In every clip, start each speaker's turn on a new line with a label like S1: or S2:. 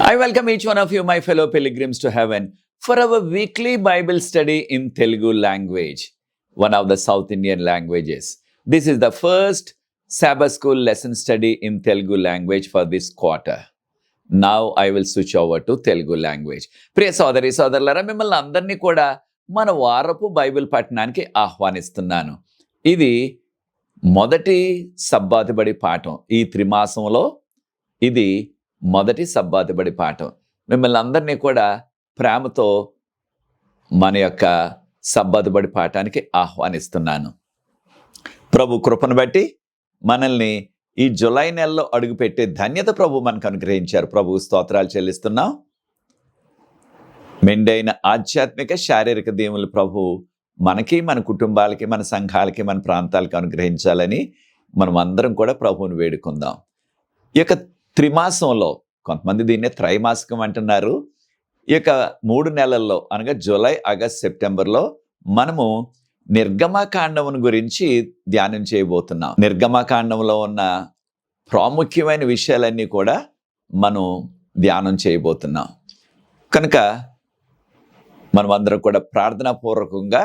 S1: I welcome each one of you, my fellow pilgrims to heaven, for our weekly Bible study in Telugu language, one of the South Indian languages. This is the first Sabbath school lesson study in Telugu language for this quarter. Now I will switch over to Telugu language. ప్రియ సోదరి సోదరులారా, మిమ్మల్ని అందరినీ కూడా మన వారపు Bible పఠనానికి ఆహ్వానిస్తున్నాను. ఇది మొదటి సబ్బాతుబడి పాఠం. ఈ త్రిమాసంలో ఇది మొదటి సబ్బాతుబడి పాఠం. మిమ్మల్ని అందరినీ కూడా ప్రేమతో మన యొక్క సబ్బాతుబడి పాఠానికి ఆహ్వానిస్తున్నాను. ప్రభు కృపను బట్టి మనల్ని ఈ జులై నెలలో అడుగుపెట్టే ధన్యత ప్రభు మనకు అనుగ్రహించారు. ప్రభు స్తోత్రాలు చెల్లిస్తున్నాం. మెండైన ఆధ్యాత్మిక శారీరక దీవులు ప్రభు మనకి, మన కుటుంబాలకి, మన సంఘాలకి, మన ప్రాంతాలకి అనుగ్రహించాలని మనం అందరం కూడా ప్రభువుని వేడుకుందాం. ఈ యొక్క త్రిమాసంలో, కొంతమంది దీన్నే త్రైమాసికం అంటున్నారు, ఈ యొక్క 3 నెలల్లో అనగా జూలై, ఆగస్ట్, సెప్టెంబర్లో మనము నిర్గమకాండమును గురించి ధ్యానం చేయబోతున్నాం. నిర్గమకాండంలో ఉన్న ప్రాముఖ్యమైన విషయాలన్నీ కూడా మనం ధ్యానం చేయబోతున్నాం. కనుక మనం అందరం కూడా ప్రార్థనాపూర్వకంగా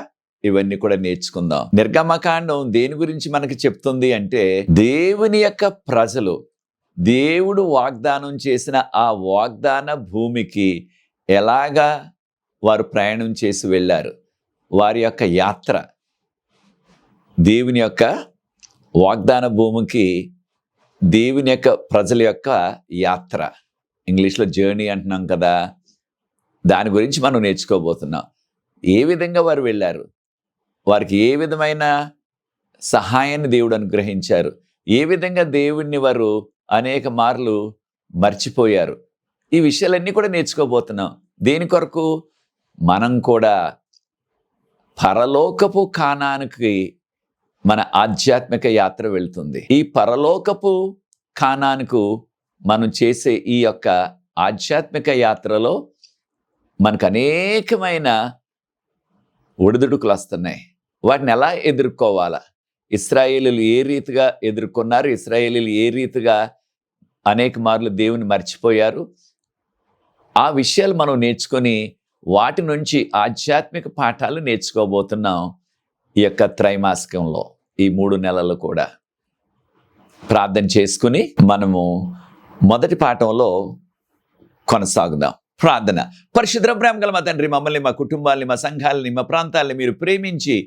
S1: ఇవన్నీ కూడా నేర్చుకుందాం. నిర్గమకాండం దేని గురించి మనకి చెప్తుంది అంటే, దేవుని యొక్క ప్రజలు దేవుడు వాగ్దానం చేసిన ఆ వాగ్దాన భూమికి ఎలాగా వారు ప్రయాణం చేసి వెళ్ళారు, వారి యొక్క యాత్ర, దేవుని యొక్క వాగ్దాన భూమికి దేవుని యొక్క ప్రజల యొక్క యాత్ర, ఇంగ్లీష్లో జర్నీ అంటున్నాం కదా, దాని గురించి మనం నేర్చుకోబోతున్నాం. ఏ విధంగా వారు వెళ్ళారు, వారికి ఏ విధమైన సహాయాన్ని దేవుడు అనుగ్రహించారు, ఏ విధంగా దేవుణ్ణి వారు అనేక మార్లు మర్చిపోయారు, ఈ విషయాలన్నీ కూడా నేర్చుకోబోతున్నాం. దేని కొరకు? మనం కూడా పరలోకపు కానానికి మన ఆధ్యాత్మిక యాత్ర వెళ్తుంది. ఈ పరలోకపు కానానికి మనం చేసే ఈ యొక్క ఆధ్యాత్మిక యాత్రలో మనకు అనేకమైన ఒడిదుడుకులు వస్తున్నాయి. వాటిని ఎలా ఎదుర్కోవాలా? ఇశ్రాయేలీలు ఏ రీతిగా ఎదుర్కొన్నారు, ఇశ్రాయేలీలు ఏ రీతిగా అనేక మార్లు దేవుని మర్చిపోయారు, ఆ విషయాలు మనం నేర్చుకొని వాటి నుంచి ఆధ్యాత్మిక పాఠాలు నేర్చుకోబోతున్నాం ఈ యొక్క త్రైమాసికంలో, ఈ 3 నెలలు కూడా. ప్రార్థన చేసుకుని మనము మొదటి పాఠంలో కొనసాగుదాం. ప్రార్థన. పరిశుద్ధ ప్రేమ గల మా తండ్రి, మమ్మల్ని, మా కుటుంబాలని, మా సంఘాలని, మా ప్రాంతాలని మీరు ప్రేమించి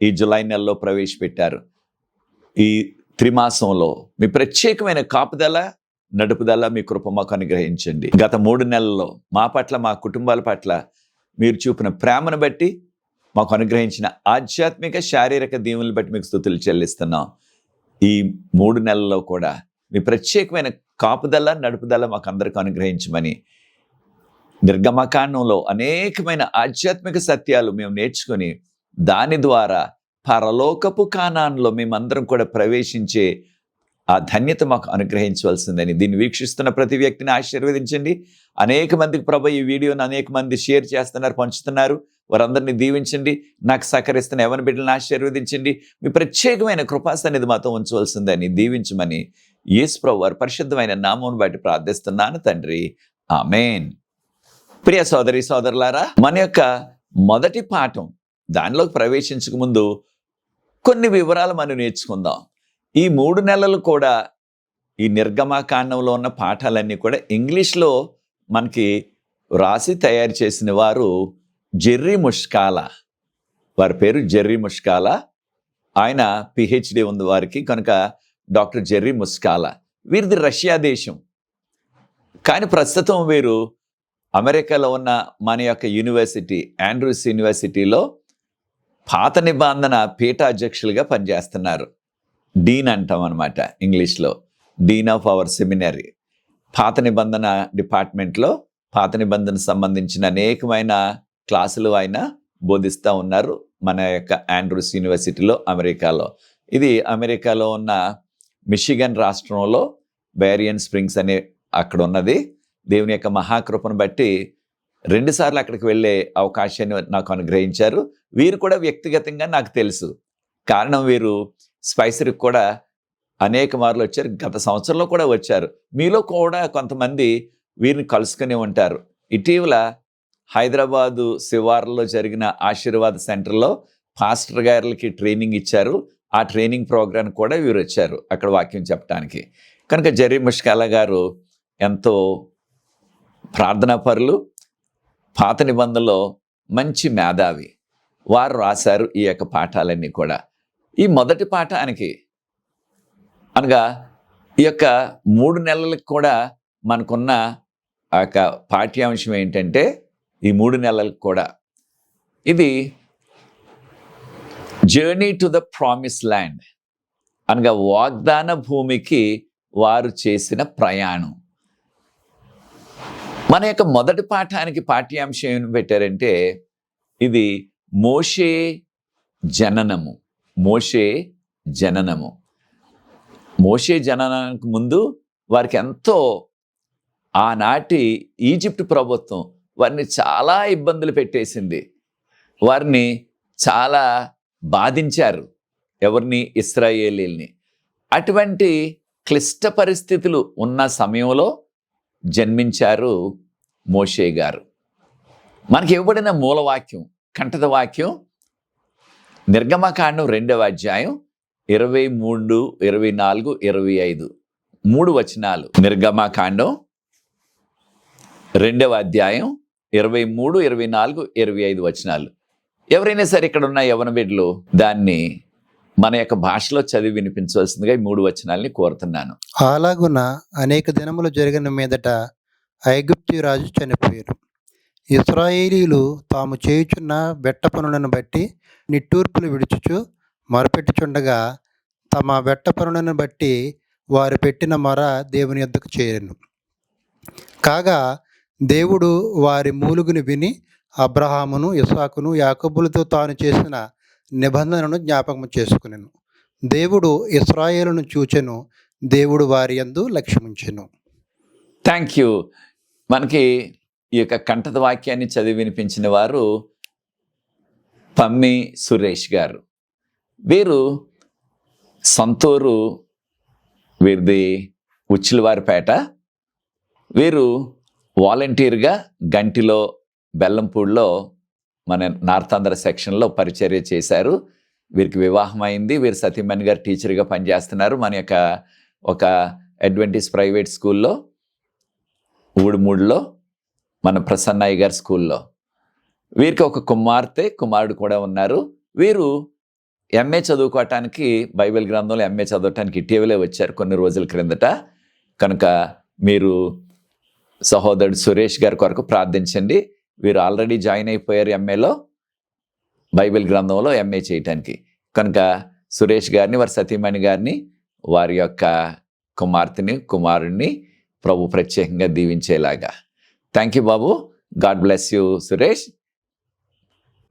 S1: ఈ జులై నెలలో ప్రవేశపెట్టారు. ఈ త్రిమాసంలో మీ ప్రత్యేకమైన కాపుదల, నడుపుదల, మీ కృప మాకు అనుగ్రహించండి. గత 3 నెలల్లో మా పట్ల, మా కుటుంబాల పట్ల మీరు చూపిన ప్రేమను బట్టి, మాకు అనుగ్రహించిన ఆధ్యాత్మిక శారీరక దీవులను బట్టి మీకు స్తుతులు చెల్లిస్తున్నాం. ఈ 3 నెలల్లో కూడా మీ ప్రత్యేకమైన కాపుదల, నడుపుదల మాకు అందరికీ అనుగ్రహించమని, నిర్గమకాండంలో అనేకమైన ఆధ్యాత్మిక సత్యాలు మేము నేర్చుకుని దాని ద్వారా పరలోకపు కానాన్లో మేమందరం కూడా ప్రవేశించే ఆ ధన్యత మాకు అనుగ్రహించవలసిందని, దీన్ని వీక్షిస్తున్న ప్రతి వ్యక్తిని ఆశీర్వదించండి. అనేక మందికి ప్రభు ఈ వీడియోని అనేక మంది షేర్ చేస్తున్నారు, పంచుతున్నారు. వారందరినీ దీవించండి. నాకు సహకరిస్తున్న ఎవరి బిడ్డలను ఆశీర్వదించండి. మీ ప్రత్యేకమైన కృపాసన్నిధి మాతో ఉంచవలసిందని దీవించమని యేసు ప్రభు వారి పరిశుద్ధమైన నామమును బట్టి ప్రార్థిస్తున్నాను తండ్రి, ఆమేన్. ప్రియ సోదరి సోదరులారా, మన యొక్క మొదటి పాఠం, దానిలోకి ప్రవేశించక ముందు కొన్ని వివరాలు మనం నేర్చుకుందాం. ఈ 3 నెలలు కూడా ఈ నిర్గమకాండంలో ఉన్న పాఠాలన్నీ కూడా ఇంగ్లీష్లో మనకి రాసి తయారు చేసిన వారు జెర్రీ ముష్కాలా. వారి పేరు జెర్రీ ముష్కాలా. ఆయన PhD ఉంది వారికి, కనుక డాక్టర్ జెర్రీ ముష్కాలా. వీరిది రష్యా దేశం, కానీ ప్రస్తుతం వీరు అమెరికాలో ఉన్న మన యొక్క యూనివర్సిటీ, ఆండ్రూస్ యూనివర్సిటీలో పాత నిబంధన పీఠాధ్యక్షులుగా పనిచేస్తున్నారు. డీన్ అంటాం అనమాట ఇంగ్లీష్లో, డీన్ ఆఫ్ అవర్ సెమినరీ. పాత నిబంధన డిపార్ట్మెంట్లో పాత నిబంధన సంబంధించిన అనేకమైన క్లాసులు ఆయన బోధిస్తూ ఉన్నారు మన యొక్క ఆండ్రూస్ యూనివర్సిటీలో, అమెరికాలో. ఇది అమెరికాలో ఉన్న మిషిగన్ రాష్ట్రంలో బేరియన్ స్ప్రింగ్స్ అనే అక్కడ ఉన్నది. దేవుని యొక్క మహాకృపను బట్టి 2 సార్లు అక్కడికి వెళ్ళే అవకాశాన్ని నాకు అనుగ్రహించారు. వీరు కూడా వ్యక్తిగతంగా నాకు తెలుసు. కారణం, వీరు స్పైసర్కి కూడా అనేక మార్లు వచ్చారు. గత సంవత్సరంలో కూడా వచ్చారు. మీలో కూడా కొంతమంది వీరిని కలుసుకుని ఉంటారు. ఇటీవల హైదరాబాదు శివార్లో జరిగిన ఆశీర్వాద సెంటర్లో పాస్టర్ గారికి ట్రైనింగ్ ఇచ్చారు. ఆ ట్రైనింగ్ ప్రోగ్రాం కూడా వీరు వచ్చారు అక్కడ వాక్యం చెప్పడానికి. కనుక జెర్రీ ముష్కాలా గారు ఎంతో ప్రార్థనాపరులు, పాత నిబంధనలో మంచి మేధావి. వారు రాశారు ఈ యొక్క పాఠాలన్నీ కూడా. ఈ మొదటి పాఠానికి అనగా ఈ యొక్క 3 నెలలకు కూడా మనకున్న ఆ యొక్క పాఠ్యాంశం ఏంటంటే, ఈ 3 నెలలకు కూడా ఇది journey to the promise land అనగా వాగ్దాన భూమికి వారు చేసిన ప్రయాణం. మన యొక్క మొదటి పాఠానికి పాఠ్యాంశం ఏమి పెట్టారంటే, ఇది మోషే జననము. మోషే జననము. మోషే జననానికి ముందు వారికి ఎంతో ఆనాటి ఈజిప్ట్ ప్రభుత్వం వారిని చాలా ఇబ్బందులు పెట్టేసింది. వారిని చాలా బాధించారు. ఎవరిని? ఇశ్రాయేలీల్ని. అటువంటి క్లిష్ట పరిస్థితులు ఉన్న సమయంలో జన్మించారు మోషే గారు. మనకి ఇవ్వబడిన మూలవాక్యం, కంఠత వాక్యం నిర్గమకాండం 2వ అధ్యాయం 23, 24, 25 3 వచనాలు. నిర్గమకాండం 2వ అధ్యాయం 23, 24, 25 వచనాలు. ఎవరైనా సరే ఇక్కడ ఉన్న యవన బిడ్డలు దాన్ని మన యొక్క భాషలో చదివి వినిపించవలసిందిగా ఈ 3 వచనాల్ని కోరుతున్నాను.
S2: అలాగున అనేక దినములు జరిగిన మీదట ఐగుప్తు రాజు చనిపోయారు. ఇశ్రాయేలీలు తాము చేయుచున్న బెట్ట పనులను బట్టి నిట్టూర్పులు విడుచుచు మొరపెట్టుచుండగా తమ బెట్ట పనులను బట్టి వారు పెట్టిన మొర దేవుని యొద్దకు చేరెను. కాగా దేవుడు వారి మూలుగుని విని అబ్రహామును, ఇస్సాకును, యాకోబులతో తాను చేసిన నిబంధనను జ్ఞాపకం చేసుకునెను. దేవుడు ఇశ్రాయేలును చూచెను, దేవుడు వారి యందు లక్ష్యముంచెను.
S1: Thank you. మనకి ఈ యొక్క కంఠత వాక్యాన్ని చదివి వినిపించిన వారు పమ్మి సురేష్ గారు. వీరు సొంతూరు, వీరిది ఉచ్చిలవారిపేట. వీరు వాలంటీర్గా గంటిలో, బెల్లంపూడిలో మన నార్త్ ఆంధ్ర సెక్షన్లో పరిచర్య చేశారు. వీరికి వివాహం అయింది. వీరు సతీమణి గారు టీచర్గా పనిచేస్తున్నారు మన యొక్క ఒక అడ్వెంటిస్ట్ ప్రైవేట్ స్కూల్లో, ఊడుమూడిలో, మన ప్రసన్నయ్య గారి స్కూల్లో. వీరికి ఒక కుమారుడు కూడా ఉన్నారు. వీరు ఎంఏ చదువుకోవటానికి, బైబిల్ గ్రంథంలో ఎంఏ చదవటానికి ఇటీవలే వచ్చారు కొన్ని రోజుల క్రిందట. కనుక మీరు సహోదరుడు సురేష్ గారి కొరకు ప్రార్థించండి. వీరు ఆల్రెడీ జాయిన్ అయిపోయారు ఎంఏలో, బైబిల్ గ్రంథంలో ఎంఏ చేయటానికి. కనుక సురేష్ గారిని, వారి సతీమణి గారిని, వారి యొక్క కుమారుడిని ప్రభు ప్రత్యేకంగా దీవించేలాగా. Thank you Babu. God bless you Suresh.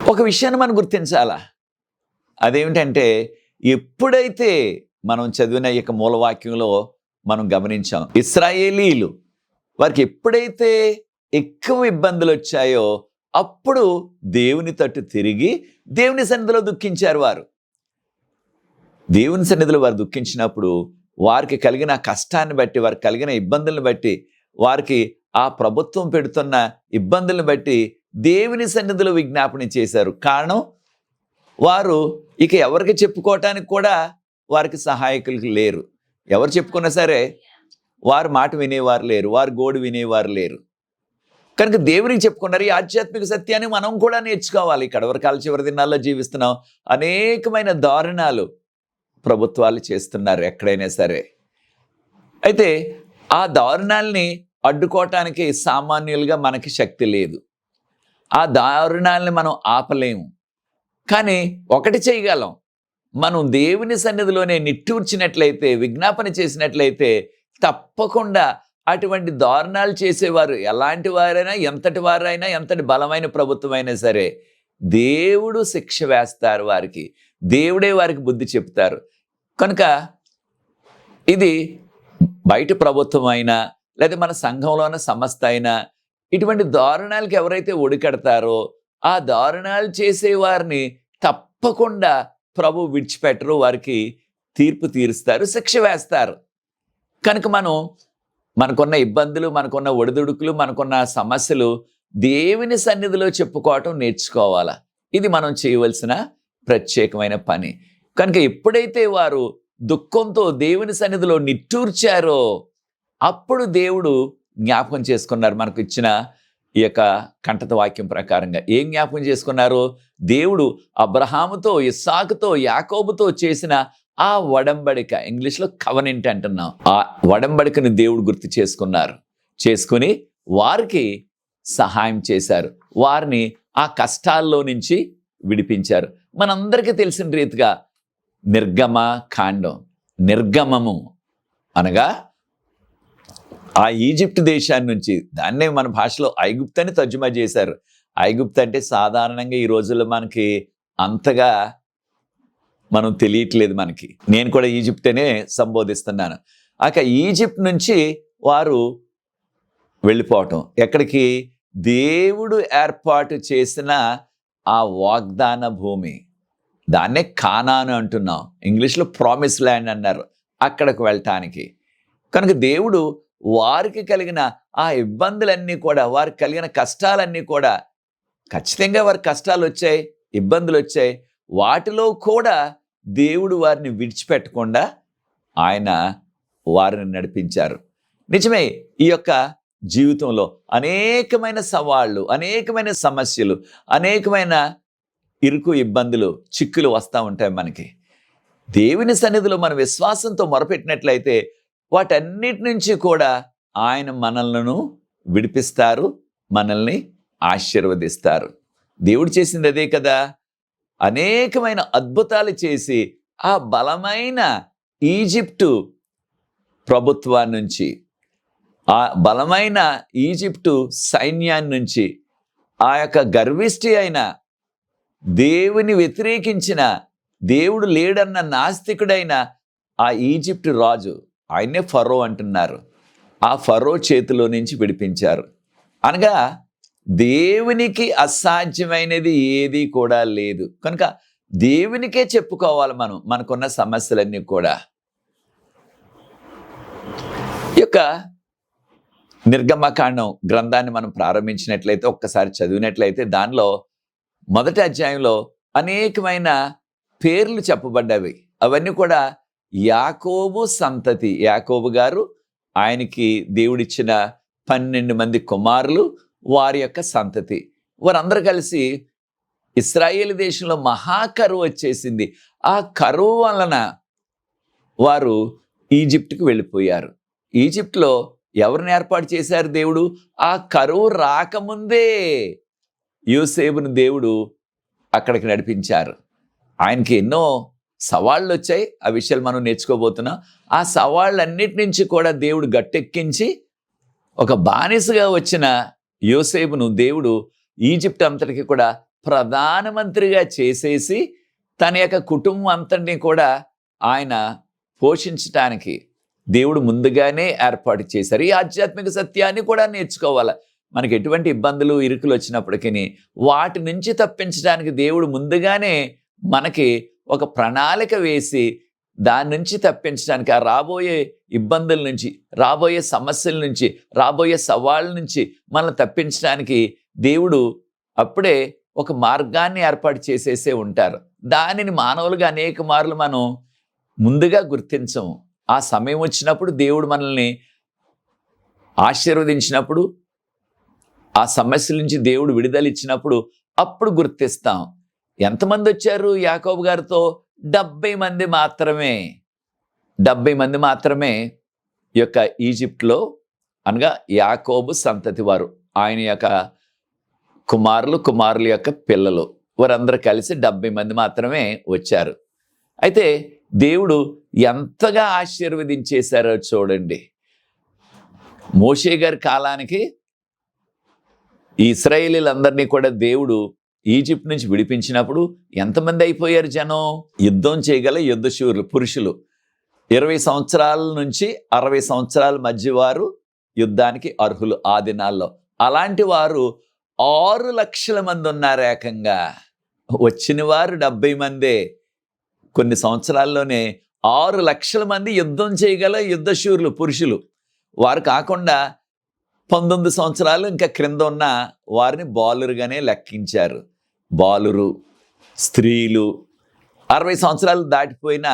S1: ఒక విషయాన్ని మనం గుర్తించాలా. అదేమిటంటే, ఎప్పుడైతే మనం చదివిన ఈ యొక్క మూలవాక్యంలో మనం గమనించాం, ఇశ్రాయేలీలు వారికి ఎప్పుడైతే ఎక్కువ ఇబ్బందులు వచ్చాయో అప్పుడు దేవుని తట్టు తిరిగి దేవుని సన్నిధిలో దుఃఖించారు. వారు దేవుని సన్నిధిలో వారు దుఃఖించినప్పుడు వారికి కలిగిన కష్టాన్ని బట్టి, వారికి కలిగిన ఇబ్బందులను బట్టి, వారికి ఆ ప్రభుత్వం పెడుతున్న ఇబ్బందులను బట్టి దేవుని సన్నిధిలో విజ్ఞాపన చేశారు. కారణం, వారు ఇక ఎవరికి చెప్పుకోవటానికి కూడా వారికి సహాయకులు లేరు. ఎవరు చెప్పుకున్నా సరే వారు మాట వినేవారు లేరు, వారు గోడు వినేవారు లేరు. కనుక దేవునికి చెప్పుకున్నారు. ఈ ఆధ్యాత్మిక సత్యాన్ని మనం కూడా నేర్చుకోవాలి. కడవరకాల చివరి దినాల్లో జీవిస్తున్నాం. అనేకమైన దారుణాలు ప్రభుత్వాలు చేస్తున్నారు ఎక్కడైనా సరే. అయితే ఆ దారుణాల్ని అడ్డుకోవటానికి సామాన్యులుగా మనకి శక్తి లేదు. ఆ దారుణాలని మనం ఆపలేము. కానీ ఒకటి చేయగలం, మనం దేవుని సన్నిధిలోనే నిట్టూర్చినట్లయితే, విజ్ఞాపన చేసినట్లయితే తప్పకుండా అటువంటి దారుణాలు చేసేవారు ఎలాంటి వారైనా, ఎంతటి వారైనా, ఎంతటి బలమైన ప్రభుత్వం అయినా సరే దేవుడు శిక్ష వేస్తారు వారికి. దేవుడే వారికి బుద్ధి చెప్తారు. కనుక ఇది బయట ప్రభుత్వం అయినా, లేదా మన సంఘంలోని సంస్థ అయినా, ఇటువంటి దారుణాలకి ఎవరైతే ఒడికడతారో ఆ దారుణాలు చేసేవారిని తప్పకుండా ప్రభు విడిచిపెట్టరు. వారికి తీర్పు తీరుస్తారు, శిక్ష వేస్తారు. కనుక మనం మనకున్న ఇబ్బందులు, మనకున్న ఒడిదుడుకులు, మనకున్న సమస్యలు దేవుని సన్నిధిలో చెప్పుకోవటం నేర్చుకోవాలా. ఇది మనం చేయవలసిన ప్రత్యేకమైన పని. కనుక ఎప్పుడైతే వారు దుఃఖంతో దేవుని సన్నిధిలో నిట్టూర్చారో అప్పుడు దేవుడు జ్ఞాపకం చేసుకున్నారు. మనకు ఇచ్చిన ఈ యొక్క కంఠత వాక్యం ప్రకారంగా ఏం జ్ఞాపకం చేసుకున్నారు? దేవుడు అబ్రహాముతో, ఇస్సాకుతో, యాకోబుతో చేసిన ఆ ఒడంబడిక, ఇంగ్లీష్లో కవనెంట్ అంటున్నాం, ఆ ఒడంబడికను దేవుడు గుర్తు చేసుకున్నారు. చేసుకుని వారికి సహాయం చేశారు, వారిని ఆ కష్టాల్లో నుంచి విడిపించారు. మనందరికీ తెలిసిన రీతిగా నిర్గమ కాండం, నిర్గమము అనగా ఆ ఈజిప్ట్ దేశాన్ని నుంచి, దాన్నే మన భాషలో ఐగుప్తు అని తర్జుమా చేశారు. ఐగుప్తు అంటే సాధారణంగా ఈ రోజుల్లో మనకి అంతగా మనం తెలియట్లేదు. మనకి నేను కూడా ఈజిప్ట్ అనే సంబోధిస్తున్నాను. ఈజిప్ట్ నుంచి వారు వెళ్ళిపోవటం ఎక్కడికి? దేవుడు ఏర్పాటు చేసిన ఆ వాగ్దాన భూమి, దాన్నే కానాను అంటున్నాం, ఇంగ్లీష్లో ప్రామిస్ ల్యాండ్ అన్నారు, అక్కడికి వెళ్ళటానికి. కనుక దేవుడు వారికి కలిగిన ఆ ఇబ్బందులన్నీ కూడా, వారికి కలిగిన కష్టాలన్నీ కూడా, ఖచ్చితంగా వారికి కష్టాలు వచ్చాయి, ఇబ్బందులు వచ్చాయి, వాటిలో కూడా దేవుడు వారిని విడిచిపెట్టకుండా ఆయన వారిని నడిపించారు. నిజమే, ఈ యొక్క జీవితంలో అనేకమైన సవాళ్ళు, అనేకమైన సమస్యలు, అనేకమైన ఇరుకు ఇబ్బందులు, చిక్కులు వస్తూ ఉంటాయి మనకి. దేవుని సన్నిధిలో మన విశ్వాసంతో మొరపెట్టినట్లయితే వాటన్నిటి నుంచి కూడా ఆయన మనల్ని విడిపిస్తారు, మనల్ని ఆశీర్వదిస్తారు. దేవుడు చేసింది అదే కదా. అనేకమైన అద్భుతాలు చేసి ఆ బలమైన ఈజిప్టు ప్రభుత్వాన్ని నుంచి, ఆ బలమైన ఈజిప్టు సైన్యాన్ని నుంచి, ఆ యొక్క గర్విష్టి అయిన, దేవుని వ్యతిరేకించిన, దేవుడు లేడన్న నాస్తికుడైన ఆ ఈజిప్టు రాజు, ఆయనే ఫరో అంటున్నారు, ఆ ఫరో చేతిలో నుంచి విడిపించారు. అనగా దేవునికి అసాధ్యమైనది ఏది కూడా లేదు. కనుక దేవునికే చెప్పుకోవాలి మనం మనకున్న సమస్యలన్నీ కూడా. ఈ యొక్క నిర్గమకాండం గ్రంథాన్ని మనం ప్రారంభించినట్లయితే, ఒక్కసారి చదివినట్లయితే, దానిలో మొదటి అధ్యాయంలో అనేకమైన పేర్లు చెప్పబడ్డవి. అవన్నీ కూడా యాకోబు సంతతి, యాకోబు గారు, ఆయనకి దేవుడిచ్చిన 12 మంది కుమారులు, వారి యొక్క సంతతి, వారందరూ కలిసి ఇశ్రాయేలు దేశంలో మహాకరువు వచ్చేసింది. ఆ కరువు వలన వారు ఈజిప్టుకు వెళ్ళిపోయారు. ఈజిప్ట్లో ఎవరిని ఏర్పాటు చేశారు దేవుడు? ఆ కరువు రాకముందే యోసేపును దేవుడు అక్కడికి నడిపించారు. ఆయనకి ఎన్నో సవాళ్ళు వచ్చాయి, ఆ విషయాలు మనం నేర్చుకోబోతున్నాం. ఆ సవాళ్ళన్నిటి నుంచి కూడా దేవుడు గట్టెక్కించి ఒక బానిసగా వచ్చిన యోసేపును దేవుడు ఈజిప్ట్ అంతటికి కూడా ప్రధానమంత్రిగా చేసేసి తన యొక్క కుటుంబం అంతటిని కూడా ఆయన పోషించటానికి దేవుడు ముందుగానే ఏర్పాటు చేశారు. ఈ ఆధ్యాత్మిక సత్యాన్ని కూడా నేర్చుకోవాలి. మనకి ఎటువంటి ఇబ్బందులు, ఇరుకులు వచ్చినప్పటికీ వాటి నుంచి తప్పించడానికి దేవుడు ముందుగానే మనకి ఒక ప్రణాళిక వేసి దాని నుంచి తప్పించడానికి, ఆ రాబోయే ఇబ్బందుల నుంచి, రాబోయే సమస్యల నుంచి, రాబోయే సవాళ్ళ నుంచి మనల్ని తప్పించడానికి దేవుడు అప్పుడే ఒక మార్గాన్ని ఏర్పాటు చేసేసే ఉంటారు. దానిని మానవులుగా అనేక మార్లు మనం ముందుగా గుర్తించము. ఆ సమయం వచ్చినప్పుడు దేవుడు మనల్ని ఆశీర్వదించినప్పుడు, ఆ సమస్యల నుంచి దేవుడు విడుదల ఇచ్చినప్పుడు అప్పుడు గుర్తిస్తాం. ఎంతమంది వచ్చారు యాకోబు గారితో? 70 మంది మాత్రమే. 70 మంది మాత్రమే ఈ యొక్క ఈజిప్ట్లో, అనగా యాకోబు సంతతి వారు, ఆయన యొక్క కుమారులు, కుమారుల యొక్క పిల్లలు, వారందరూ కలిసి 70 మంది మాత్రమే వచ్చారు. అయితే దేవుడు ఎంతగా ఆశీర్వదించేశారో చూడండి. మోషే గారి కాలానికి ఈ ఇశ్రాయేలీలందరినీ కూడా దేవుడు ఈజిప్ట్ నుంచి విడిపించినప్పుడు ఎంతమంది అయిపోయారు జనం? యుద్ధం చేయగల యుద్ధశూరులు, పురుషులు. 20 సంవత్సరాల నుంచి 60 సంవత్సరాల మధ్య వారు యుద్ధానికి అర్హులు ఆ దినాల్లో. అలాంటి వారు 6 లక్షల మంది ఉన్నారు ఏకంగా. వచ్చిన వారు 70 మందే. కొన్ని సంవత్సరాల్లోనే 6 లక్షల మంది యుద్ధం చేయగల యుద్ధశూరులు, పురుషులు. వారు కాకుండా 19 సంవత్సరాలు ఇంకా క్రింద ఉన్న వారిని బాలురుగానే లెక్కించారు. బాలురు, స్త్రీలు, 60 సంవత్సరాలు దాటిపోయిన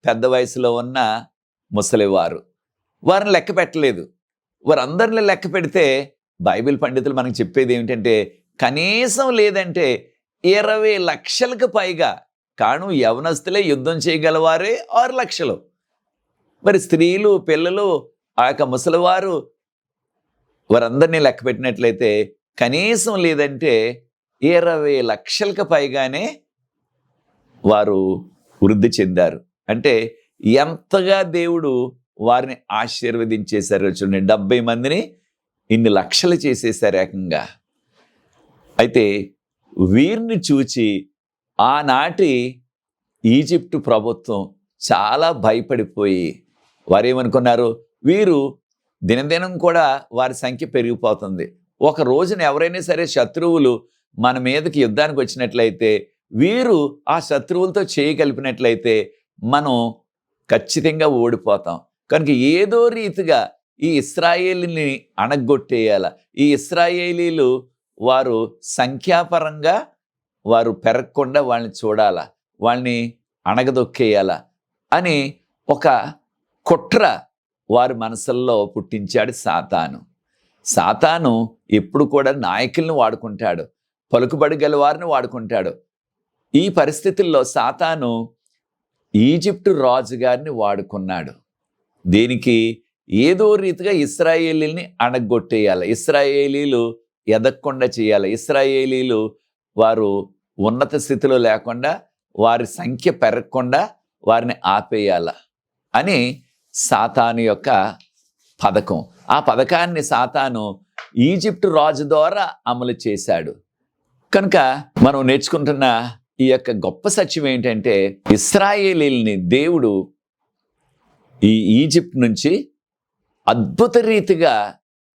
S1: పెద్ద వయసులో ఉన్న ముసలివారు, వారిని లెక్క పెట్టలేదు. వారందరిని లెక్క పెడితే బైబిల్ పండితులు మనకు చెప్పేది ఏమిటంటే కనీసం లేదంటే 20 లక్షలకు పైగా. కాను యవనస్తులే యుద్ధం చేయగలవారే 6 లక్షలు. మరి స్త్రీలు, పిల్లలు, ఆ యొక్క ముసలివారు, వారందరినీ లెక్క పెట్టినట్లయితే కనీసం లేదంటే 20 లక్షలకు పైగానే వారు వృద్ధి చెందారు. అంటే ఎంతగా దేవుడు వారిని ఆశీర్వదించేశారో చూడండి. 70 మందిని ఇన్ని లక్షలు చేసేశారు ఏకంగా. అయితే వీరిని చూచి ఆనాటి ఈజిప్టు ప్రభుత్వం చాలా భయపడిపోయి వారేమనుకున్నారు, వీరు దినదినం కూడా వారి సంఖ్య పెరిగిపోతుంది. ఒక రోజున ఎవరైనా సరే శత్రువులు మన మీదకి యుద్ధానికి వచ్చినట్లయితే, వీరు ఆ శత్రువులతో చేయగలిపినట్లయితే మనం ఖచ్చితంగా ఓడిపోతాం. కనుక ఏదో రీతిగా ఈ ఇశ్రాయేలీని అణగొట్టేయాల. ఈ ఇశ్రాయేలీలు వారు సంఖ్యాపరంగా వారు పెరగకుండా వాళ్ళని చూడాల, వాళ్ళని అణగదొక్కేయాల అని ఒక కుట్ర వారి మనసుల్లో పుట్టించాడు సాతాను. సాతాను ఎప్పుడు కూడా నాయకుల్ని వాడుకుంటాడు, పలుకుబడి గల వారిని వాడుకుంటాడు. ఈ పరిస్థితుల్లో సాతాను ఈజిప్టు రాజుగారిని వాడుకున్నాడు. దేనికి? ఏదో రీతిగా ఇశ్రాయేలీల్ని అణగొట్టేయాలి, ఇశ్రాయేలీలు ఎదగకుండా చేయాలి, ఇశ్రాయేలీలు వారు ఉన్నత స్థితిలో లేకుండా, వారి సంఖ్య పెరగకుండా వారిని ఆపేయాల అని సాతాను యొక్క పథకం. ఆ పథకాన్ని సాతాను ఈజిప్టు రాజు ద్వారా అమలు చేశాడు. కనుక మనం నేర్చుకుంటున్న ఈ యొక్క గొప్ప సత్యం ఏంటంటే ఇశ్రాయేలీల్ని దేవుడు ఈ ఈజిప్ట్ నుంచి అద్భుత రీతిగా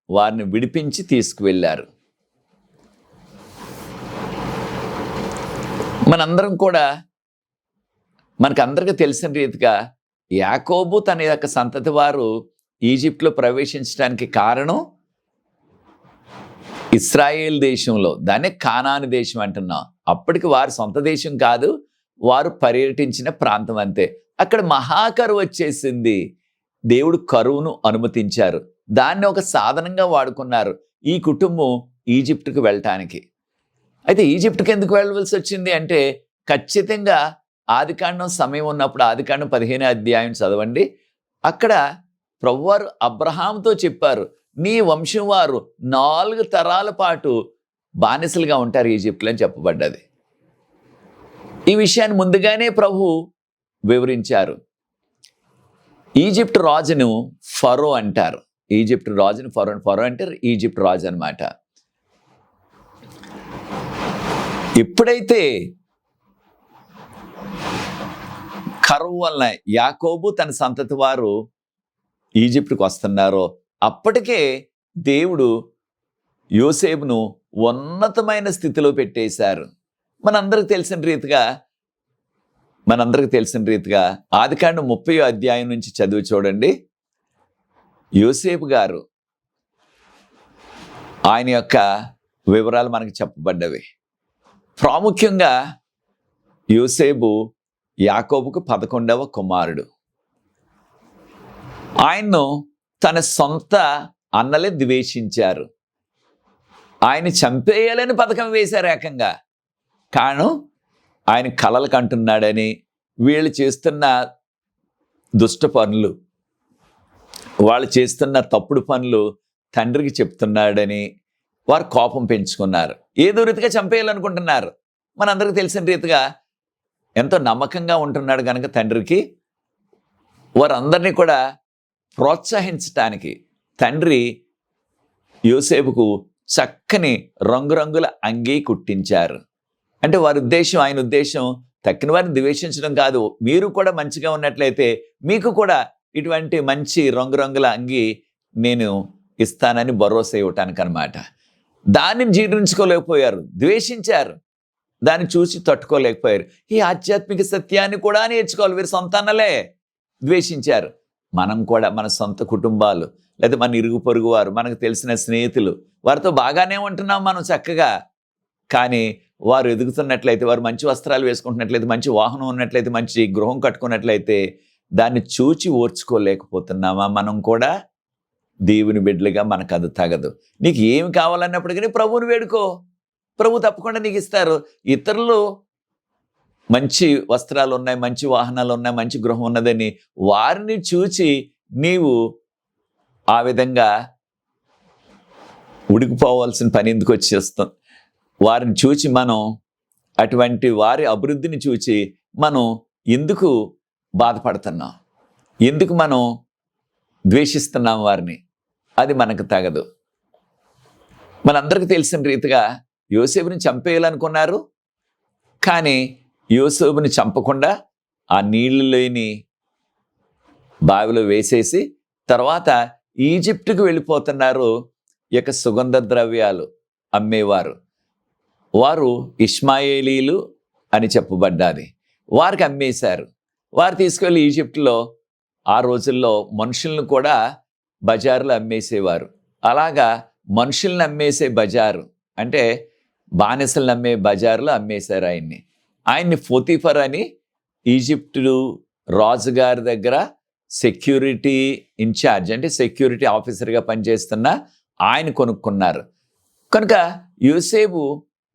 S1: వారిని విడిపించి తీసుకువెళ్ళారు. మనందరం కూడా మనకందరికీ తెలిసిన రీతిగా యాకోబు తన యొక్క సంతతి వారు ఈజిప్ట్లో ప్రవేశించడానికి కారణం ఇశ్రాయేల్ దేశంలో, దాన్నే కానాను దేశం అంటున్నాం. అప్పటికి వారి సొంత దేశం కాదు, వారు పర్యటించిన ప్రాంతం అంతే. అక్కడ మహాకరువు వచ్చేసింది. దేవుడు కరువును అనుమతించారు, దాన్ని ఒక సాధనంగా వాడుకున్నారు ఈ కుటుంబం ఈజిప్టుకు వెళ్ళటానికి. అయితే ఈజిప్టుకి ఎందుకు వెళ్ళవలసి వచ్చింది అంటే ఖచ్చితంగా ఆదికాండం సమయం ఉన్నప్పుడు ఆదికాండం 15వ అధ్యాయం చదవండి. అక్కడ ప్రభువారు అబ్రహాముతో చెప్పారు, నీ వంశం వారు 4 తరాల పాటు బానిసలుగా ఉంటారు ఈజిప్ట్లో అని చెప్పబడ్డది. ఈ విషయాన్ని ముందుగానే ప్రభు వివరించారు. ఈజిప్ట్ రాజును ఫరో అంటారు. ఈజిప్ట్ రాజును ఫరో అంటారు. ఈజిప్ట్ రాజు అన్నమాట. ఎప్పుడైతే కరువు వలన యాకోబు తన సంతతి వారు ఈజిప్టుకు వస్తున్నారో అప్పటికే దేవుడు యోసేపును ఉన్నతమైన స్థితిలో పెట్టేశారు. మనందరికి తెలిసిన రీతిగా ఆదికాండం 30వ అధ్యాయం నుంచి చదివి చూడండి. యోసేపు గారు, ఆయన యొక్క వివరాలు మనకు చెప్పబడ్డవి. ప్రాముఖ్యంగా యోసేపు యాకోబుకు 11వ కుమారుడు. ఆయన్ను తన సొంత అన్నలే ద్వేషించారు, ఆయన చంపేయాలని పథకం వేశారు ఏకంగా. కాను ఆయన కలలు కంటున్నాడని, వీళ్ళు చేస్తున్న దుష్ట పనులు, వాళ్ళు చేస్తున్న తప్పుడు పనులు తండ్రికి చెప్తున్నాడని వారు కోపం పెంచుకున్నారు. ఏదో రీతిగా చంపేయాలనుకుంటున్నారు. మనందరికీ తెలిసిన రీతిగా ఎంతో నమ్మకంగా ఉంటున్నాడు కనుక తండ్రికి వారందరినీ కూడా ప్రోత్సహించటానికి తండ్రి యోసేపుకు చక్కని రంగురంగుల అంగీ కుట్టించారు. అంటే వారి ఉద్దేశం, ఆయన ఉద్దేశం తక్కిన వారిని ద్వేషించడం కాదు, మీరు కూడా మంచిగా ఉన్నట్లయితే మీకు కూడా ఇటువంటి మంచి రంగురంగుల అంగీ నేను ఇస్తానని భరోసా ఇవ్వటానికి అన్నమాట. దాన్ని జీర్ణించుకోలేకపోయారు, ద్వేషించారు, దాన్ని చూసి తట్టుకోలేకపోయారు. ఈ ఆధ్యాత్మిక సత్యాన్ని కూడా నేర్చుకోవాలి. వీరు సొంతాన్నలే ద్వేషించారు. మనం కూడా మన సొంత కుటుంబాలు లేదా మన ఇరుగు పొరుగు వారు, మనకు తెలిసిన స్నేహితులు, వారితో బాగానే ఉంటున్నాం మనం చక్కగా. కానీ వారు ఎదుగుతున్నట్లయితే, వారు మంచి వస్త్రాలు వేసుకుంటున్నట్లయితే, మంచి వాహనం ఉన్నట్లయితే, మంచి గృహం కట్టుకున్నట్లయితే దాన్ని చూచి ఓర్చుకోలేకపోతున్నామా? మనం కూడా దేవుని బిడ్డలుగా మనకు అది తగదు. నీకు ఏమి కావాలన్నప్పటికీ ప్రభువుని వేడుకో, ప్రభు తప్పకుండా నీకు ఇస్తారు. ఇతరులు మంచి వస్త్రాలు ఉన్నాయి, మంచి వాహనాలు ఉన్నాయి, మంచి గృహం ఉన్నదని వారిని చూచి నీవు ఆ విధంగా ఉడికిపోవాల్సిన పని ఎందుకు వచ్చేస్తాం? వారిని చూచి మనం, అటువంటి వారి అభివృద్ధిని చూచి మనం ఎందుకు బాధపడుతున్నాం? ఎందుకు మనం ద్వేషిస్తున్నాం వారిని? అది మనకు తగదు. మనందరికీ తెలిసిన రీతిగా యోసేపుని చంపేయాలనుకున్నారు. కానీ యోసేపుని చంపకుండా ఆ నీళ్లు లేని బావిలో వేసేసి తర్వాత ఈజిప్టుకు వెళ్ళిపోతున్నారు. ఇక సుగంధ ద్రవ్యాలు అమ్మేవారు, వారు ఇష్మాయేలీలు అని చెప్పబడ్డాది. వారికి అమ్మేశారు. వారు తీసుకెళ్ళి ఈజిప్టులో ఆ రోజుల్లో మనుషులను కూడా బజారులో అమ్మేసేవారు. అలాగా మనుషుల్ని అమ్మేసే బజారు అంటే బానిసలను అమ్మే బజారులో అమ్మేశారు ఆయన్ని. ఆయన్ని పోతీఫర్ అని ఈజిప్టు రాజుగారి దగ్గర సెక్యూరిటీ ఇన్ఛార్జ్ అంటే సెక్యూరిటీ ఆఫీసర్గా పనిచేస్తున్న ఆయన కొనుక్కున్నారు. కనుక యోసేపు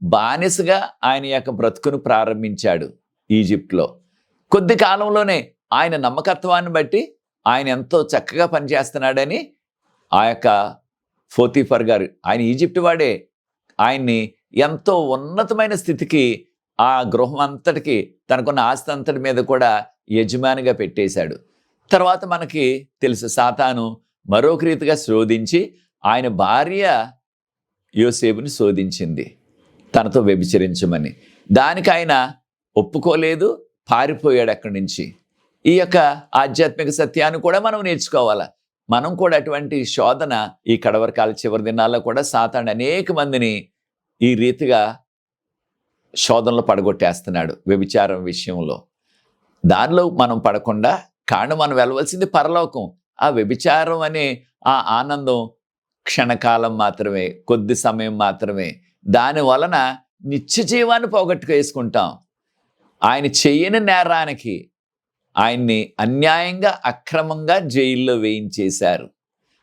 S1: బానిసగా ఆయన యొక్క బ్రతుకును ప్రారంభించాడు ఈజిప్ట్లో. కొద్ది కాలంలోనే ఆయన నమ్మకత్వాన్ని బట్టి ఆయన ఎంతో చక్కగా పనిచేస్తున్నాడని ఆ యొక్క పోతీఫర్ గారు, ఆయన ఈజిప్ట్ వాడే, ఆయన్ని ఎంతో ఉన్నతమైన స్థితికి, ఆ గృహం అంతటికి, తనకున్న ఆస్తి అంతటి మీద కూడా యజమానిగా పెట్టేశాడు. తర్వాత మనకి తెలుసు, సాతాను మరొక రీతిగా శోధించి ఆయన భార్య యోసేపుని శోధించింది తనతో వ్యభిచరించమని. దానికి ఆయన ఒప్పుకోలేదు, పారిపోయాడు అక్కడి నుంచి. ఈ యొక్క ఆధ్యాత్మిక సత్యాన్ని కూడా మనం నేర్చుకోవాలా. మనం కూడా అటువంటి శోధన ఈ కడవరకాల చివరి దినాల్లో కూడా సాతాను అనేక మందిని ఈ రీతిగా శోధనలో పడగొట్టేస్తున్నాడు వ్యభిచారం విషయంలో. దానిలో మనం పడకుండా కారణం మనం వెళ్ళవలసింది పరలోకం. ఆ వ్యభిచారం అనే ఆ ఆనందం క్షణకాలం మాత్రమే, కొద్ది సమయం మాత్రమే. దాని వలన నిత్య జీవాన్ని పోగొట్టుకేసుకుంటాం. ఆయన చెయ్యని నేరానికి ఆయన్ని అన్యాయంగా అక్రమంగా జైల్లో వేయించేశారు.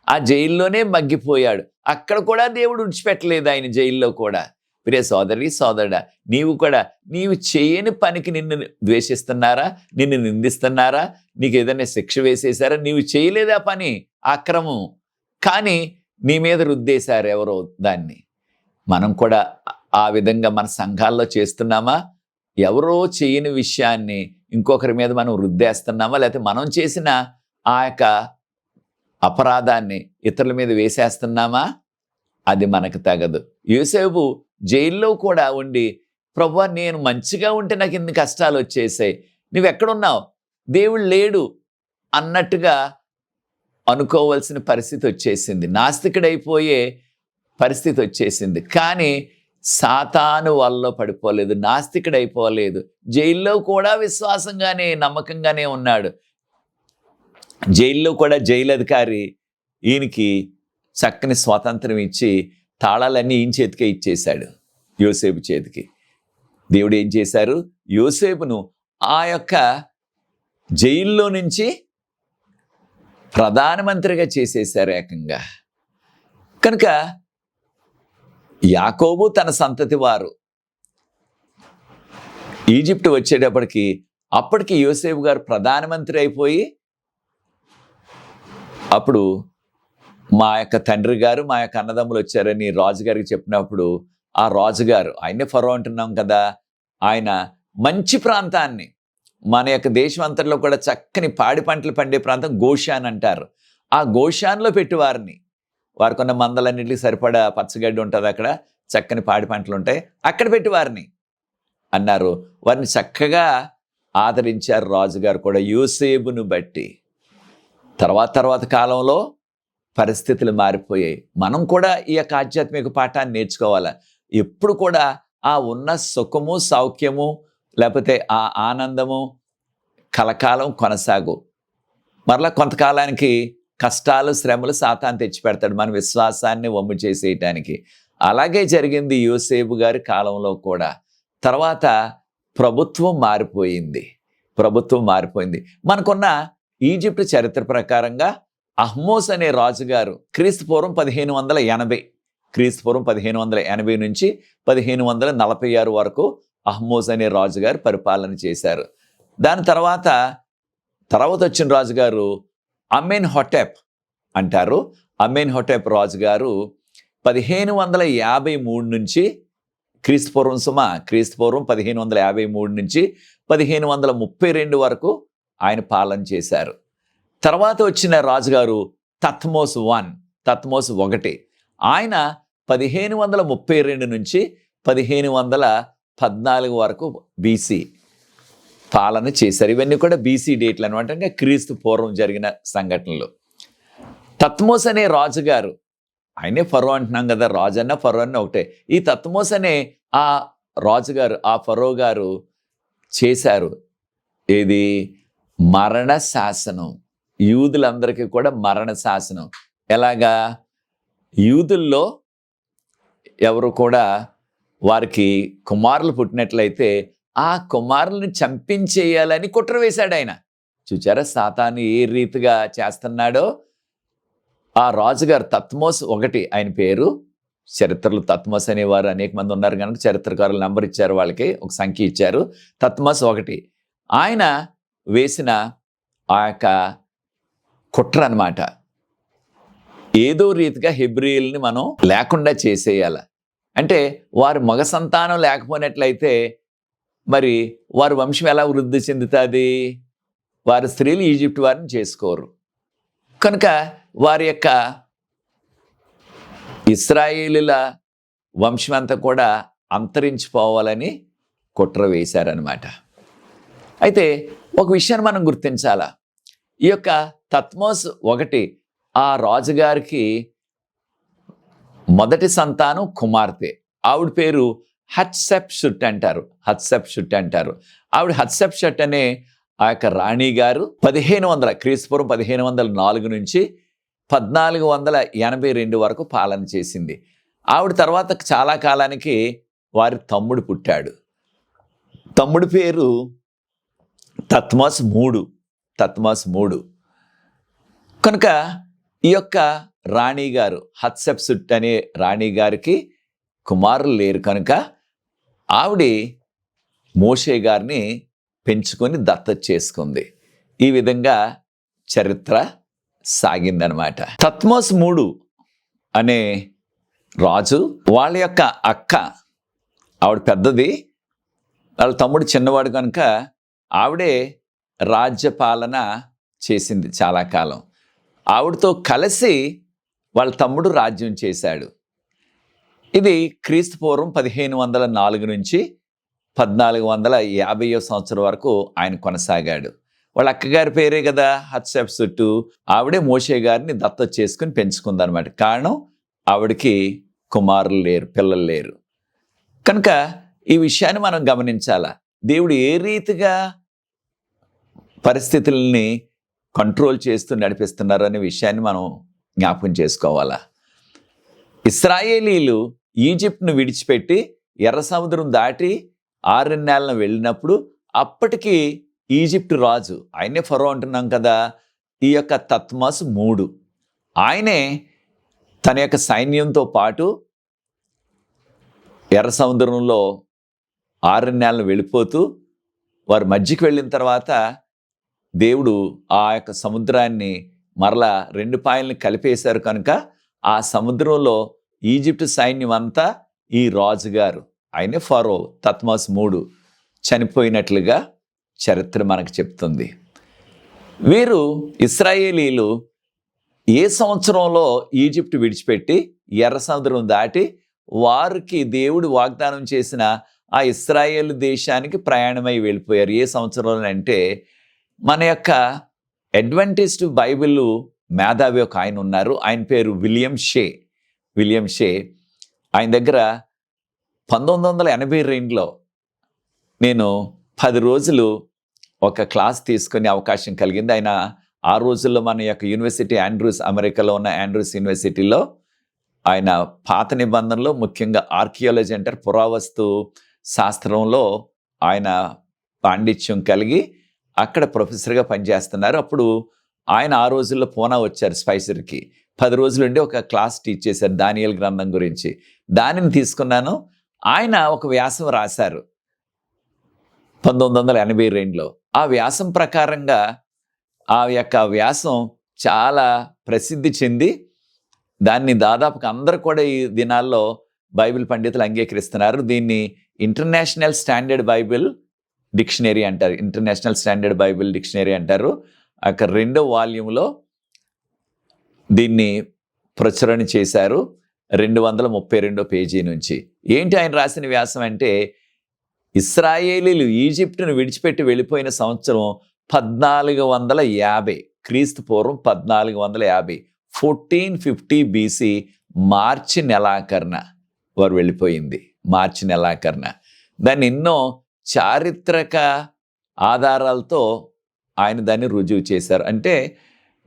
S1: ఆ జైల్లోనే మగ్గిపోయాడు. అక్కడ కూడా దేవుడు విడిచిపెట్టలేదు ఆయన జైల్లో కూడా. ప్రియ సోదరి సోదరుడా, నీవు కూడా నీవు చేయని పనికి నిన్ను ద్వేషిస్తున్నారా, నిన్ను నిందిస్తున్నారా, నీకు ఏదైనా శిక్ష వేసేసారా? నీవు చేయలేదా పని, అక్రమం, కానీ నీ మీద రుద్దేశారు ఎవరో దాన్ని. మనం కూడా ఆ విధంగా మన సంఘాల్లో చేస్తున్నామా? ఎవరో చేయని విషయాన్ని ఇంకొకరి మీద మనం రుద్దేస్తున్నామా? లేకపోతే మనం చేసిన ఆ యొక్క అపరాధాన్ని ఇతరుల మీద వేసేస్తున్నామా? అది మనకు తగదు. యోసేపు జైల్లో కూడా ఉండి, ప్రభువా నేను మంచిగా ఉంటే నాకు ఇన్ని కష్టాలు వచ్చేసాయి, నువ్వెక్కడున్నావు, దేవుడు లేడు అన్నట్టుగా అనుకోవాల్సిన పరిస్థితి వచ్చేసింది. నాస్తికుడైపోయే పరిస్థితి వచ్చేసింది. కానీ సాతాను వల్ల పడిపోలేదు, నాస్తికుడైపోలేదు. జైల్లో కూడా విశ్వాసంగానే నమ్మకంగానే ఉన్నాడు. జైల్లో కూడా జైలు అధికారి ఈయనకి చక్కని స్వాతంత్రం ఇచ్చి తాళాలన్నీ ఈయన చేతికే ఇచ్చేశాడు, యోసేపు చేతికి. దేవుడు ఏం చేశారు? యోసేపును ఆ యొక్క జైల్లో నుంచి ప్రధానమంత్రిగా చేసేశారు ఏకంగా. కనుక యాకోబు తన సంతతి వారు ఈజిప్ట్ వచ్చేటప్పటికి అప్పటికి యోసేపు గారు ప్రధానమంత్రి అయిపోయి, అప్పుడు మా యొక్క తండ్రి గారు మా యొక్క అన్నదమ్ములు వచ్చారని రాజుగారికి చెప్పినప్పుడు ఆ రాజుగారు, ఆయనే ఫరో అంటున్నాం కదా, ఆయన మంచి ప్రాంతాన్ని, మన యొక్క దేశం అంతట్లో కూడా చక్కని పాడి పంటలు పండే ప్రాంతం గోషాన్ అంటారు. ఆ గోషాన్లో పెట్టి వారికి ఉన్న మందలన్నింటికి సరిపడా పచ్చగడ్డి ఉంటుంది, అక్కడ చక్కని పాడి పంటలు ఉంటాయి, అక్కడ పెట్టి వారిని అన్నారు. వారిని చక్కగా ఆదరించారు రాజుగారు కూడా యోసేపును బట్టి. తర్వాత కాలంలో పరిస్థితులు మారిపోయాయి. మనం కూడా ఈ యొక్క ఆధ్యాత్మిక పాఠాన్ని నేర్చుకోవాలా. ఎప్పుడు కూడా ఆ ఉన్న సుఖము సౌఖ్యము లేకపోతే ఆ ఆనందము కలకాలం కొనసాగు. మరలా కొంతకాలానికి కష్టాలు శ్రమలు సాతాను తెచ్చిపెడతాడు మన విశ్వాసాన్ని వమ్ము చేసేయటానికి. అలాగే జరిగింది యోసేపు గారి కాలంలో కూడా. తర్వాత ప్రభుత్వం మారిపోయింది. మనకున్న ఈజిప్ట్ చరిత్ర ప్రకారంగా అహ్మోస్ అనే రాజుగారు క్రీస్తుపూర్వం 1580 నుంచి 1546 వరకు అహ్మోస్ అనే రాజుగారు పరిపాలన చేశారు. దాని తర్వాత వచ్చిన రాజుగారు అమెన్హోటెప్ అంటారు. అమెన్హోటెప్ రాజుగారు 1553 నుంచి క్రీస్తుపూర్వం 1553 నుంచి 1532 వరకు ఆయన పాలన చేశారు. తర్వాత వచ్చిన రాజుగారు తత్మోస్ I. ఆయన 1532 నుంచి 1514 వరకు బీసీ పాలన చేశారు. ఇవన్నీ కూడా బీసీ డేట్లు అనమాట, ఇంకా క్రీస్తు పూర్వం జరిగిన సంఘటనలు. తత్మోస్ అనే రాజుగారు, ఆయనే ఫరో అంటున్నాం కదా, రాజు అన్న ఫరో అన్న ఒకటే. ఈ తత్మోస్ అనే ఆ రాజుగారు, ఆ ఫరో గారు చేశారు ఏది? మరణ శాసనం. యూదులందరికీ కూడా మరణ శాసనం. ఎలాగా? యూదుల్లో ఎవరు కూడా వారికి కుమారులు పుట్టినట్లయితే ఆ కుమారుల్ని చంపించేయాలని కుట్ర వేశాడు ఆయన. చూచారా సాతాను ఏ రీతిగా చేస్తున్నాడో? ఆ రాజుగారు తత్మోస్ I ఆయన పేరు. చరిత్రలో తత్మోస్ అనేవారు అనేక మంది ఉన్నారు కనుక చరిత్రకారులు నంబర్ ఇచ్చారు, వాళ్ళకి ఒక సంఖ్య ఇచ్చారు. తత్మోస్ I ఆయన వేసిన ఆ యొక్క కుట్ర అన్నమాట. ఏదో రీతిగా హెబ్రీయుల్ని మనం లేకుండా చేసేయాల. అంటే వారి మగ సంతానం లేకపోయినట్లయితే మరి వారి వంశం ఎలా వృద్ధి చెందుతుంది? వారి స్త్రీలు ఈజిప్ట్ వారిని చేసుకోరు కనుక వారి యొక్క ఇశ్రాయేలీల వంశం అంతా కూడా అంతరించిపోవాలని కుట్ర వేశారనమాట. అయితే ఒక విషయాన్ని మనం గుర్తించాలా. ఈ యొక్క తత్మోస్ I ఆ రాజుగారికి మొదటి సంతానం కుమార్తె. ఆవిడ పేరు హత్షెప్సుట్ అంటారు. ఆవిడ హత్షెప్సుట్ అనే ఆ యొక్క రాణి గారు 1500 క్రీస్తుపూర్వం 1504 నుంచి 1482 వరకు పాలన చేసింది. ఆవిడ తర్వాత చాలా కాలానికి వారి తమ్ముడు పుట్టాడు. తమ్ముడి పేరు తత్మోస్ III. కనుక ఈ యొక్క రాణి గారు హత్షెప్సుట్ అనే రాణి గారికి కుమారులు లేరు కనుక ఆవిడ మోషే గారిని పెంచుకొని దత్తత చేసుకుంది. ఈ విధంగా చరిత్ర సాగిందనమాట. తత్మోస్ III అనే రాజు వాళ్ళ యొక్క అక్క, ఆవిడ పెద్దది, వాళ్ళ తమ్ముడు చిన్నవాడు కనుక ఆవిడే రాజ్యపాలన చేసింది చాలా కాలం. ఆవిడతో కలిసి వాళ్ళ తమ్ముడు రాజ్యం చేశాడు. ఇది క్రీస్తుపూర్వం 1504 నుంచి 1450 సంవత్సరం వరకు ఆయన కొనసాగాడు. వాళ్ళ అక్కగారి పేరే కదా హత్షెప్సుట్. ఆవిడే మోషే గారిని దత్తత చేసుకుని పెంచుకుందనమాట. కారణం ఆవిడకి కుమారులు లేరు, పిల్లలు లేరు కనుక ఈ విషయాన్ని మనం గమనించాలా. దేవుడు ఏ రీతిగా పరిస్థితుల్ని కంట్రోల్ చేస్తూ నడిపిస్తున్నారు అనే విషయాన్ని మనం జ్ఞాపకం చేసుకోవాలా. ఇశ్రాయేలీలు ఈజిప్ట్ను విడిచిపెట్టి ఎర్ర సముద్రం దాటి 6 నెలలను వెళ్ళినప్పుడు అప్పటికి ఈజిప్ట్ రాజు, ఆయనే ఫరో అంటున్నాం కదా, ఈ యొక్క తత్మోస్ III ఆయనే తన యొక్క సైన్యంతో పాటు ఎర్ర సముద్రంలో 6 నెలలు వెళ్ళిపోతూ వారు మధ్యకి వెళ్ళిన తర్వాత దేవుడు ఆ యొక్క సముద్రాన్ని మరలా 2 పాయల్ని కలిపేశారు కనుక ఆ సముద్రంలో ఈజిప్ట్ సైన్యం అంతా ఈ రాజుగారు, ఆయనే ఫరో తత్మోస్ III చనిపోయినట్లుగా చరిత్ర మనకు చెప్తుంది. వీరు ఇశ్రాయేలీలు ఏ సంవత్సరంలో ఈజిప్ట్ విడిచిపెట్టి ఎర్ర సముద్రం దాటి వారికి దేవుడు వాగ్దానం చేసిన ఆ ఇశ్రాయేలు దేశానికి ప్రయాణమై వెళ్ళిపోయారు? ఏ సంవత్సరంలో అంటే మన యొక్క అడ్వెంటిస్ట్ బైబిల్ మేధావి ఒక ఆయన ఉన్నారు. ఆయన పేరు విలియం షే. ఆయన దగ్గర 1982లో నేను 10 రోజులు ఒక క్లాస్ తీసుకునే అవకాశం కలిగింది. ఆయన ఆ రోజుల్లో మన యొక్క యూనివర్సిటీ ఆండ్రూస్, అమెరికాలో ఉన్న ఆండ్రూస్ యూనివర్సిటీలో ఆయన పాత నిబంధనలో ముఖ్యంగా ఆర్కియాలజీ అంటారు, పురావస్తు శాస్త్రంలో ఆయన పాండిత్యం కలిగి అక్కడ ప్రొఫెసర్గా పనిచేస్తున్నారు. అప్పుడు ఆయన ఆ రోజుల్లో పూనా వచ్చారు స్పైసర్కి. 10 రోజులు ఉండి ఒక క్లాస్ టీచ్ చేశారు దానియేలు గ్రంథం గురించి. దానిని తీసుకున్నాను. ఆయన ఒక వ్యాసం రాశారు 1982లో. ఆ వ్యాసం ప్రకారంగా ఆ యొక్క వ్యాసం చాలా ప్రసిద్ధి చెంది దాన్ని దాదాపుగా అందరూ కూడా ఈ దినాల్లో బైబిల్ పండితులు అంగీకరిస్తున్నారు. దీన్ని ఇంటర్నేషనల్ స్టాండర్డ్ బైబిల్ డిక్షనరీ అంటారు. ఇంటర్నేషనల్ స్టాండర్డ్ బైబిల్ డిక్షనరీ అంటారు. అక్కడ 2వ వాల్యూమ్లో దీన్ని ప్రచురణ చేశారు 232 పేజీ నుంచి. ఏంటి ఆయన రాసిన వ్యాసం అంటే, ఇశ్రాయేలీలు ఈజిప్టును విడిచిపెట్టి వెళ్ళిపోయిన సంవత్సరం 1450, క్రీస్తు పూర్వం 1450, 1450 BC మార్చి నెలాఖరున వారు వెళ్ళిపోయింది. మార్చి నెలాఖరున. దాన్ని ఎన్నో చారిత్రక ఆధారాలతో ఆయన దాన్ని రుజువు చేశారు. అంటే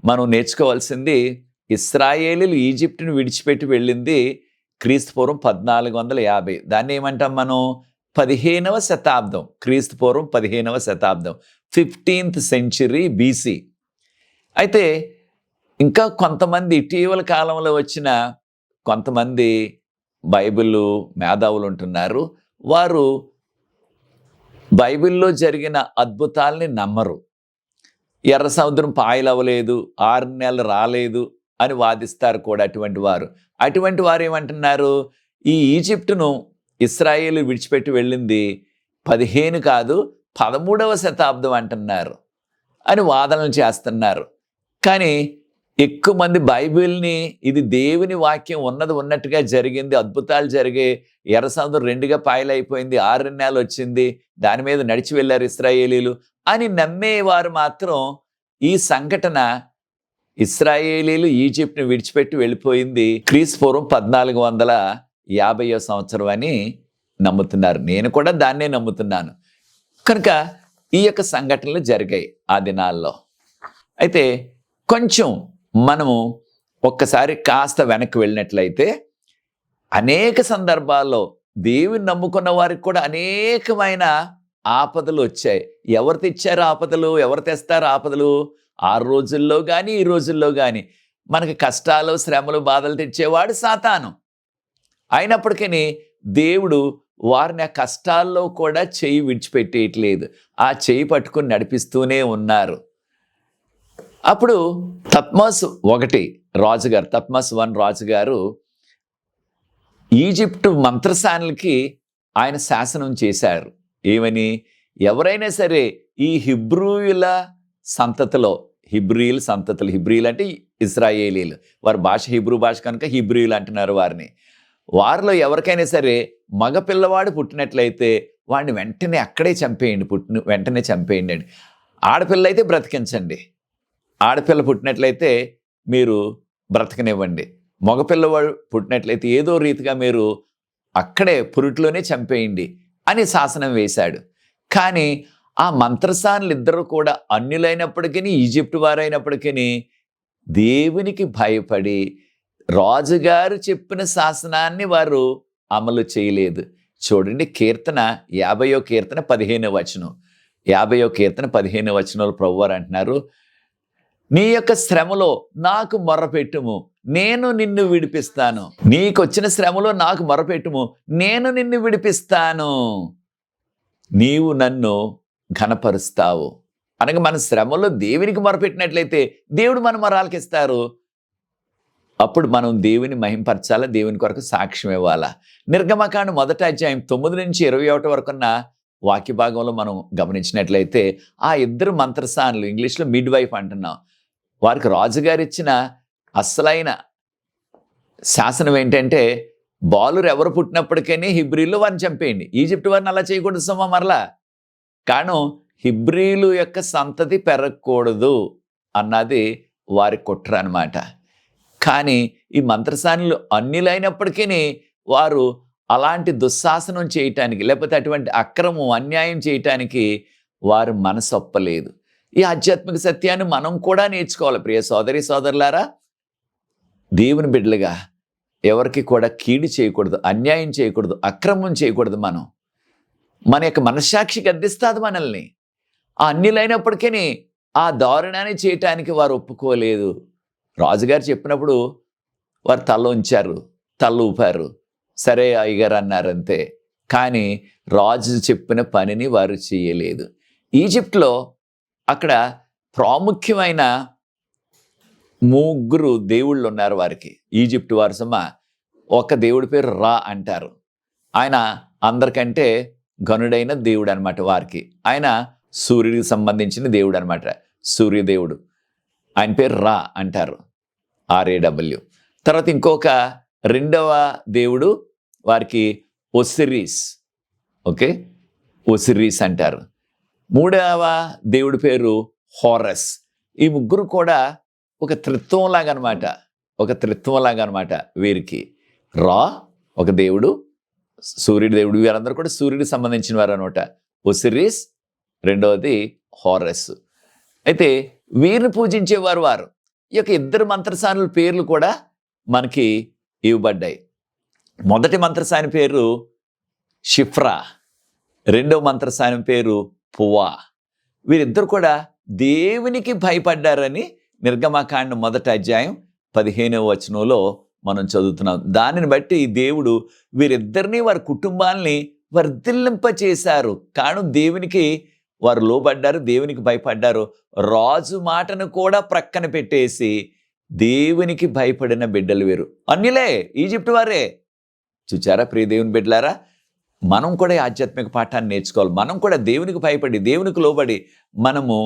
S1: మనం నేర్చుకోవాల్సింది, ఇశ్రాయేలీలు ఈజిప్టును విడిచిపెట్టి వెళ్ళింది క్రీస్తు పూర్వం 1450. దాన్ని ఏమంటాం మనం? 15వ శతాబ్దం, క్రీస్తు పూర్వం 15వ శతాబ్దం, 15th century BC. అయితే ఇంకా కొంతమంది ఇటీవల కాలంలో వచ్చిన కొంతమంది బైబిల్ మేధావులు ఉంటున్నారు. వారు బైబిల్లో జరిగిన అద్భుతాలని నమ్మరు. ఎర్ర సముద్రం పాయలవ్వలేదు, 6 నెలలు రాలేదు అని వాదిస్తారు కూడా అటువంటి వారు ఏమంటున్నారు, ఈ ఈజిప్టును ఇశ్రాయేలు విడిచిపెట్టి వెళ్ళింది 15 కాదు 13వ శతాబ్దం అంటున్నారు అని వాదనలు చేస్తున్నారు. కానీ ఎక్కువ మంది బైబిల్ని ఇది దేవుని వాక్యం ఉన్నట్టుగా జరిగింది, అద్భుతాలు జరిగే, ఎర్ర సముద్రం 2గా పాయలైపోయింది, 6 నెలలు వచ్చింది, దాని మీద నడిచి వెళ్ళారు ఇశ్రాయేలీలు అని నమ్మేవారు మాత్రం ఈ సంఘటన ఇశ్రాయేలీలు ఈజిప్ట్ని విడిచిపెట్టి వెళ్ళిపోయింది క్రీస్తు పూర్వం 1450వ సంవత్సరం అని నమ్ముతున్నారు. నేను కూడా దాన్నే నమ్ముతున్నాను. కనుక ఈ యొక్క సంఘటనలు జరిగాయి ఆ దినాల్లో. అయితే కొంచెం మనము ఒక్కసారి కాస్త వెనక్కి వెళ్ళినట్లయితే అనేక సందర్భాల్లో దేవుని నమ్ముకున్న వారికి కూడా అనేకమైన ఆపదలు వచ్చాయి. ఎవరు తెచ్చారు ఆపదలు? ఎవరు తెస్తారు ఆపదలు? ఆ రోజుల్లో కానీ ఈ రోజుల్లో కానీ మనకి కష్టాలు, శ్రమలు, బాధలు తెచ్చేవాడు సాతాను. అయినప్పటికీ దేవుడు వారిని ఆ కష్టాల్లో కూడా చెయ్యి విడిచిపెట్టేయట్లేదు. ఆ చెయ్యి పట్టుకుని నడిపిస్తూనే ఉన్నారు. అప్పుడు తత్మోస్ 1 రాజుగారు, తత్మోస్ 1 రాజుగారు ఈజిప్టు మంత్రసానులకి ఆయన శాసనం చేశారు. ఏమని? ఎవరైనా సరే ఈ హిబ్రూయుల సంతతిలో, హిబ్రీలు అంటే ఇశ్రాయేలీలు, వారి భాష హిబ్రూ భాష కనుక హిబ్రీలు అంటున్నారు వారిని. వారిలో ఎవరికైనా సరే మగ పిల్లవాడు పుట్టినట్లయితే వాడిని వెంటనే అక్కడే చంపేయండి, వెంటనే చంపేయండి. ఆడపిల్ల అయితే బ్రతికించండి. ఆడపిల్ల పుట్టినట్లయితే మీరు బ్రతకనివ్వండి. మగపిల్లవాడు పుట్టినట్లయితే ఏదో రీతిగా మీరు అక్కడే పురుట్లోనే చంపేయండి అని శాసనం వేశాడు. కానీ ఆ మంత్రసానులు ఇద్దరు కూడా అన్యులైనప్పటికీ, ఈజిప్టు వారైనప్పటికీ దేవునికి భయపడి రాజుగారు చెప్పిన శాసనాన్ని వారు అమలు చేయలేదు. చూడండి, కీర్తన 50వ కీర్తన 15వ వచనం, 50వ కీర్తన 15వ వచనంలో ప్రభువారు అంటున్నారు, నీ యొక్క శ్రమలో నాకు మొర్రపెట్టుము, నేను నిన్ను విడిపిస్తాను. నీకొచ్చిన శ్రమలో నాకు మొర్రపెట్టుము, నేను నిన్ను విడిపిస్తాను. నీవు నన్ను ఘనపరుస్తావు. అనగా మన శ్రమలో దేవునికి మొరపెట్టినట్లయితే దేవుడు మన మొరాలకిస్తారు. అప్పుడు మనం దేవుని మహింపరచాలా, దేవుని కొరకు సాక్ష్యం ఇవ్వాలా. నిర్గమకాండం 1వ అధ్యాయం 9 నుంచి 21 వరకున్న వాక్య భాగంలో మనం గమనించినట్లయితే ఆ ఇద్దరు మంత్రసానులు, ఇంగ్లీష్లో మిడ్ వైఫ్ అంటున్నాం, వారికి రాజుగారు ఇచ్చిన అసలైన శాసనం ఏంటంటే, బాలురు ఎవరు పుట్టినప్పటికీ హిబ్రీలు వారిని చంపేయండి. ఈజిప్ట్ వారిని అలా చేయకూడదు సుమా. మరలా కారణం హిబ్రీలు యొక్క సంతతి పెరగకూడదు అన్నది వారి కుట్ర అన్నమాట. కానీ ఈ మంత్రసానులు అన్యులైనప్పటికీ వారు అలాంటి దుశ్శాసనం చేయటానికి, లేకపోతే అటువంటి అక్రమం, అన్యాయం చేయటానికి వారు మనసొప్పలేదు. ఈ ఆధ్యాత్మిక సత్యాన్ని మనం కూడా నేర్చుకోవాలి. ప్రియ సోదరి సోదరులారా, దేవుని బిడ్డలుగా ఎవరికి కూడా కీడు చేయకూడదు, అన్యాయం చేయకూడదు, అక్రమం చేయకూడదు. మన యొక్క మనస్సాక్షి గద్దిస్తుంది మనల్ని. ఆ అన్యులైనప్పటికీ ఆ దారుణాన్ని చేయటానికి వారు ఒప్పుకోలేదు. రాజుగారు చెప్పినప్పుడు వారు తల ఉంచారు, తల ఊపారు, సరే అయ్యగారు అన్నారంతే. కానీ రాజు చెప్పిన పనిని వారు చేయలేదు. ఈజిప్ట్లో అక్కడ ప్రాముఖ్యమైన 3 దేవుళ్ళు ఉన్నారు వారికి. ఈజిప్ట్ వారు ఒక దేవుడి పేరు రా అంటారు. ఆయన అందరికంటే గనుడైన దేవుడు అనమాట వారికి. ఆయన సూర్యుడికి సంబంధించిన దేవుడు అనమాట, సూర్యదేవుడు. ఆయన పేరు రా అంటారు, RAW. తర్వాత ఇంకొక 2వ దేవుడు వారికి ఒసిరీస్, ఒసిరీస్ అంటారు. 3వ దేవుడి పేరు హోరస్. ఈ 3 కూడా ఒక త్రిత్వంలాగా అనమాట వీరికి. రా ఒక దేవుడు, సూర్యుడి దేవుడు, వీరందరూ కూడా సూర్యుడికి సంబంధించిన వారు అనమాట. ఒసిరీస్, 2వది హోరస్. అయితే వీరిని పూజించేవారు వారు. ఈ యొక్క 2 మంత్రసానుల పేర్లు కూడా మనకి ఇవ్వబడ్డాయి. మొదటి మంత్రసాని పేరు షిఫ్రా, 2వ మంత్రసాని పేరు పువా. వీరిద్దరు కూడా దేవునికి భయపడ్డారని నిర్గమకాండం 1వ అధ్యాయం 15వ వచనంలో మనం చదువుతున్నాం. దానిని బట్టి దేవుడు వీరిద్దరిని, వారి కుటుంబాలని వర్ధిల్లింపచేశారు. కారణం దేవునికి వారు లోబడ్డారు, దేవునికి భయపడ్డారు. రాజు మాటను కూడా ప్రక్కన పెట్టేసి దేవునికి భయపడిన బిడ్డలు వీరు. అన్యులే, ఈజిప్ట్ వారే. చూచారా ప్రియ దేవుని బిడ్డలారా, మనం కూడా ఈ ఆధ్యాత్మిక పాఠాన్ని నేర్చుకోవాలి. మనం కూడా దేవునికి భయపడి, దేవునికి లోబడి మనము